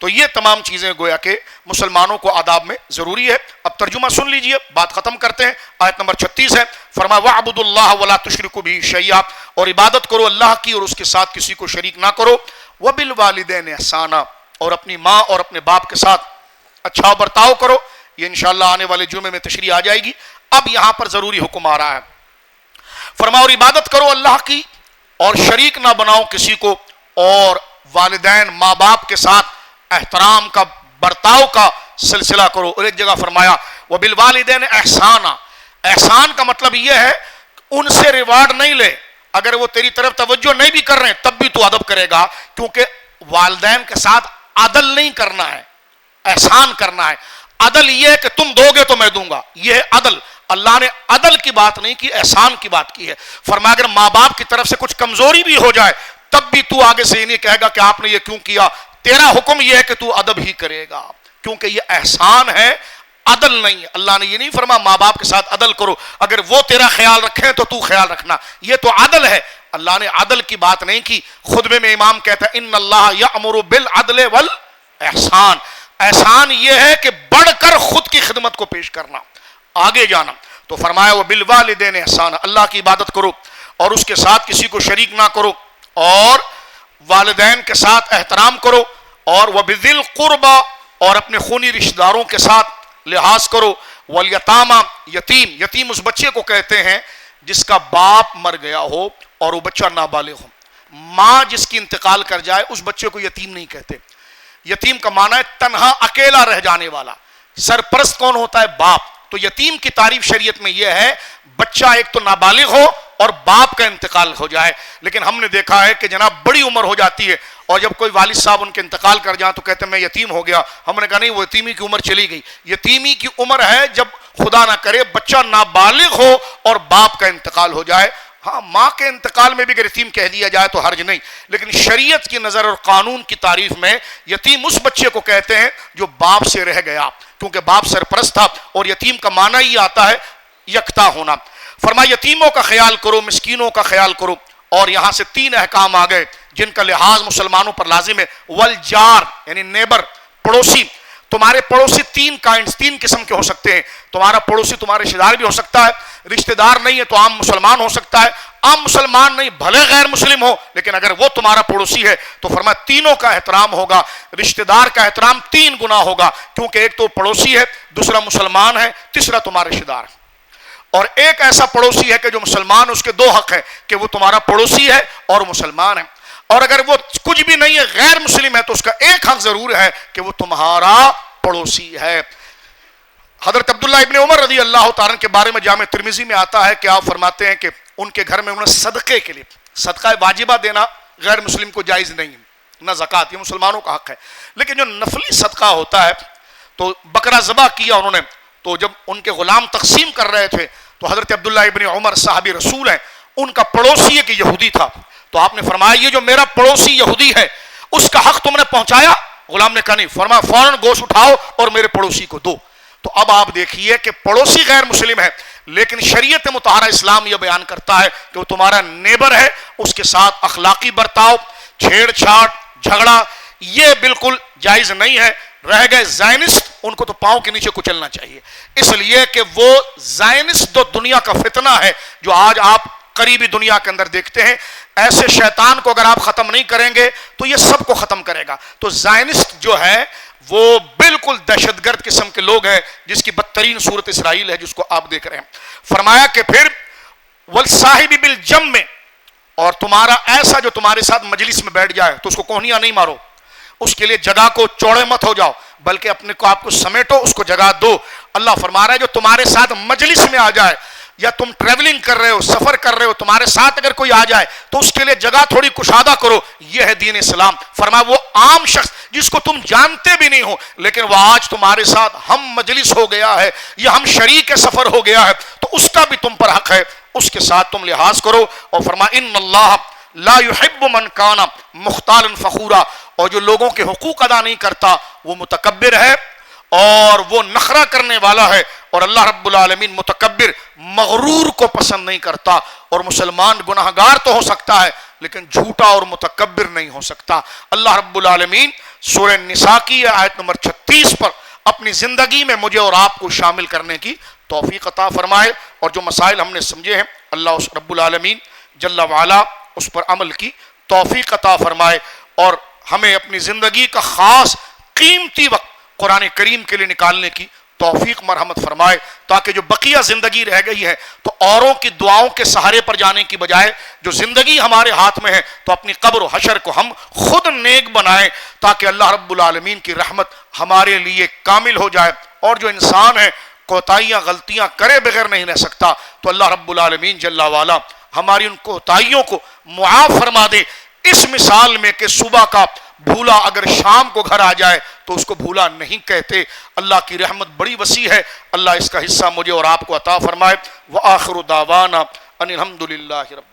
تو یہ تمام چیزیں گویا کہ مسلمانوں کو آداب میں ضروری ہے. اب ترجمہ سن لیجئے، بات ختم کرتے ہیں. آیت نمبر 36 ہے، فرمایا وَاعْبُدُوا اللَّهَ وَلَا تُشْرِكُوا بِهِ شَيْئًا، اور عبادت کرو اللہ کی اور اس کے ساتھ کسی کو شریک نہ کرو. وَبِالْوَالِدَيْنِ إِحْسَانًا، اور اپنی ماں اور اپنے باپ کے ساتھ اچھا برتاؤ کرو. یہ انشاءاللہ آنے والے جمعے میں تشریح آ جائے گی. اب یہاں پر ضروری حکم آ رہا ہے. فرمایا اور عبادت کرو اللہ کی اور شریک نہ بناؤ کسی کو، اور والدین ماں باپ کے ساتھ احترام کا برتاؤ کا سلسلہ کرو. اور ایک جگہ فرمایا وَبِالْوَالِدَيْنِ إِحْسَانًا، احسان کا مطلب یہ ہے ان سے ریوارڈ نہیں لے، اگر وہ تیری طرف توجہ نہیں بھی کر رہے ہیں تب بھی تو ادب کرے گا، کیونکہ والدین کے ساتھ عدل نہیں کرنا ہے، احسان کرنا ہے. عدل یہ ہے کہ تم دو گے تو میں دوں گا، یہ ہے عدل. اللہ نے عدل کی بات نہیں کی، احسان کی بات کی ہے. فرمایا اگر ماں باپ کی طرف سے کچھ کمزوری بھی ہو جائے تب بھی تو آگے سے یہ نہیں کہے گا کہ آپ نے یہ کیوں کیا، تیرا حکم یہ ہے کہ تو ادب ہی کرے گا، کیونکہ یہ احسان ہے، عدل نہیں ہے. اللہ نے یہ نہیں فرمایا ماں باپ کے ساتھ عدل کرو، اگر وہ تیرا خیال رکھیں تو خیال رکھنا، یہ تو عدل ہے. اللہ نے عدل کی بات نہیں کی. خطبے میں امام کہتا ہے ان اللہ یأمر بالعدل والاحسان، احسان یہ ہے کہ بڑھ کر خود کی خدمت کو پیش کرنا، آگے جانا. تو فرمایا وبالوالدین احسانا، اللہ کی عبادت کرو اور اس کے ساتھ کسی کو شریک نہ کرو، اور والدین کے ساتھ احترام کرو، اور وبذی القربى، اور اپنے خونی رشتہ داروں کے ساتھ لحاظ کرو. والیتامى، یتیم اس بچے کو کہتے ہیں جس کا باپ مر گیا ہو اور وہ بچہ نابالغ ہو. ماں جس کی انتقال کر جائے اس بچے کو یتیم نہیں کہتے. یتیم کا معنی ہے تنہا اکیلا رہ جانے والا. سرپرست کون ہوتا ہے؟ باپ. تو یتیم کی تعریف شریعت میں یہ ہے بچہ ایک تو نابالغ ہو اور باپ کا انتقال ہو جائے. لیکن ہم نے دیکھا ہے کہ جناب بڑی عمر ہو جاتی ہے اور جب کوئی والد صاحب ان کے انتقال کر جائیں تو کہتے ہیں میں یتیم ہو گیا. ہم نے کہا نہیں، وہ یتیمی کی عمر چلی گئی. یتیمی کی عمر ہے جب خدا نہ کرے بچہ نابالغ ہو اور باپ کا انتقال ہو جائے. ہاں، ماں کے انتقال میں بھی اگر یتیم کہہ دیا جائے تو حرج نہیں، لیکن شریعت کی نظر اور قانون کی تعریف میں یتیم اس بچے کو کہتے ہیں جو باپ سے رہ گیا، کیونکہ باپ سرپرست تھا، اور یتیم کا معنی ہی آتا ہے یکتا ہونا. فرمایا یتیموں کا خیال کرو، مسکینوں کا خیال کرو. اور یہاں سے 3 احکام آ گئے جن کا لحاظ مسلمانوں پر لازم ہے. والجار یعنی نیبر، پڑوسی. تمہارے پڑوسی تین قسم کے ہو سکتے ہیں. تمہارا پڑوسی تمہارے رشتہ دار بھی ہو سکتا ہے, رشتہ دار نہیں ہے تو عام مسلمان ہو سکتا ہے, عام مسلمان نہیں بھلے غیر مسلم ہو, لیکن اگر وہ تمہارا پڑوسی ہے تو فرمایا تینوں کا احترام ہوگا. رشتہ دار کا احترام 3 گنا ہوگا, کیونکہ ایک تو پڑوسی ہے, دوسرا مسلمان ہے, تیسرا تمہارا رشتہ دار ہے. اور ایک ایسا پڑوسی ہے کہ جو مسلمان, اس کے 2 حق ہیں کہ وہ تمہارا پڑوسی ہے اور مسلمان ہے. اور اگر وہ کچھ بھی نہیں ہے, غیر مسلم ہے, تو اس کا ایک حق ضرور ہے کہ وہ تمہارا پڑوسی ہے. حضرت عبداللہ ابن عمر رضی اللہ تعالیٰ کے بارے میں جامع ترمذی میں آتا ہے کہ آپ فرماتے ہیں کہ ان کے گھر میں انہوں نے صدقے کے لیے, صدقہ واجبہ دینا غیر مسلم کو جائز نہیں ہے, نہ زکوٰۃ, یہ مسلمانوں کا حق ہے. لیکن جو نفلی صدقہ ہوتا ہے, تو بکرا ذبح کیا انہوں نے, تو جب ان کے غلام تقسیم کر رہے تھے تو حضرت عبداللہ ابن عمر صحابی رسول ہیں, ان کا پڑوسی ایک یہودی تھا, تو آپ نے فرمایا یہ جو میرا پڑوسی یہودی ہے اس کا حق تم نے پہنچایا؟ غلام نے کہا نہیں. فرمایا فوراً گوشت اٹھاؤ اور میرے پڑوسی کو دو. تو اب آپ دیکھیے کہ پڑوسی غیر مسلم ہے, لیکن شریعت مطہرہ اسلام یہ بیان کرتا ہے کہ وہ تمہارا نیبر ہے, اس کے ساتھ اخلاقی برتاؤ, چھیڑ چھاڑ, جھگڑا یہ بالکل جائز نہیں ہے. رہ گئے زائنسٹ, ان کو تو پاؤں کے نیچے کچلنا چاہیے, اس لیے کہ وہ زائنسٹ جو دنیا کا فتنہ ہے جو آج آپ قریبی دنیا کے اندر دیکھتے ہیں, ایسے شیطان کو اگر آپ ختم نہیں کریں گے تو یہ سب کو ختم کرے گا. تو زائنسٹ جو ہے وہ بالکل دہشت گرد قسم کے لوگ ہیں, جس کی بدترین صورت اسرائیل ہے جس کو آپ دیکھ رہے ہیں. فرمایا کہ پھر والصاحب بالجنب, اور تمہارا ایسا جو تمہارے ساتھ مجلس میں بیٹھ جائے تو اس کو کوہنیاں نہیں مارو, اس کے لیے جگہ کو چوڑے مت ہو جاؤ, بلکہ اپنے کو آپ کو سمیٹو, اس کو جگہ دو. اللہ فرما رہا ہے جو تمہارے ساتھ مجلس میں آ جائے, یا تم ٹریولنگ کر رہے ہو, سفر کر رہے ہو, تمہارے ساتھ اگر کوئی آ جائے تو اس کے لیے جگہ تھوڑی کشادہ کرو. یہ ہے دین اسلام. فرمایا وہ عام شخص جس کو تم جانتے بھی نہیں ہو, لیکن وہ آج تمہارے ساتھ ہم مجلس ہو گیا ہے یا ہم شریک سفر ہو گیا ہے, تو اس کا بھی تم پر حق ہے, اس کے ساتھ تم لحاظ کرو. اور فرمایا ان اللہ لا يحب من کان مختالا فخورا, اور جو لوگوں کے حقوق ادا نہیں کرتا وہ متکبر ہے اور وہ نخرہ کرنے والا ہے. اور اللہ رب العالمین متکبر مغرور کو پسند نہیں کرتا. اور مسلمان گناہگار تو ہو سکتا ہے لیکن جھوٹا اور متکبر نہیں ہو سکتا. اللہ رب العالمین سورہ نساء کی آیت نمبر 36 پر اپنی زندگی میں مجھے اور آپ کو شامل کرنے کی توفیق عطا فرمائے, اور جو مسائل ہم نے سمجھے ہیں اللہ رب العالمین جل وعلا اس پر عمل کی توفیق عطا فرمائے, اور ہمیں اپنی زندگی کا خاص قیمتی وقت قرآن کریم کے لیے نکالنے کی توفیق مرحمت فرمائے, تاکہ جو بقیہ زندگی رہ گئی ہے تو اوروں کی دعاؤں کے سہارے پر جانے کی بجائے جو زندگی ہمارے ہاتھ میں ہے تو اپنی قبر و حشر کو ہم خود نیک بنائیں, تاکہ اللہ رب العالمین کی رحمت ہمارے لیے کامل ہو جائے. اور جو انسان ہے کوتاہیاں غلطیاں کرے بغیر نہیں رہ سکتا, تو اللہ رب العالمین جل وعلا ہماری ان کوتاہیوں کو معاف فرما دے. اس مثال میں کہ صبح کا بھولا اگر شام کو گھر آ جائے تو اس کو بھولا نہیں کہتے. اللہ کی رحمت بڑی وسیع ہے, اللہ اس کا حصہ مجھے اور آپ کو عطا فرمائے. وآخر دعوانا ان الحمد للہ رب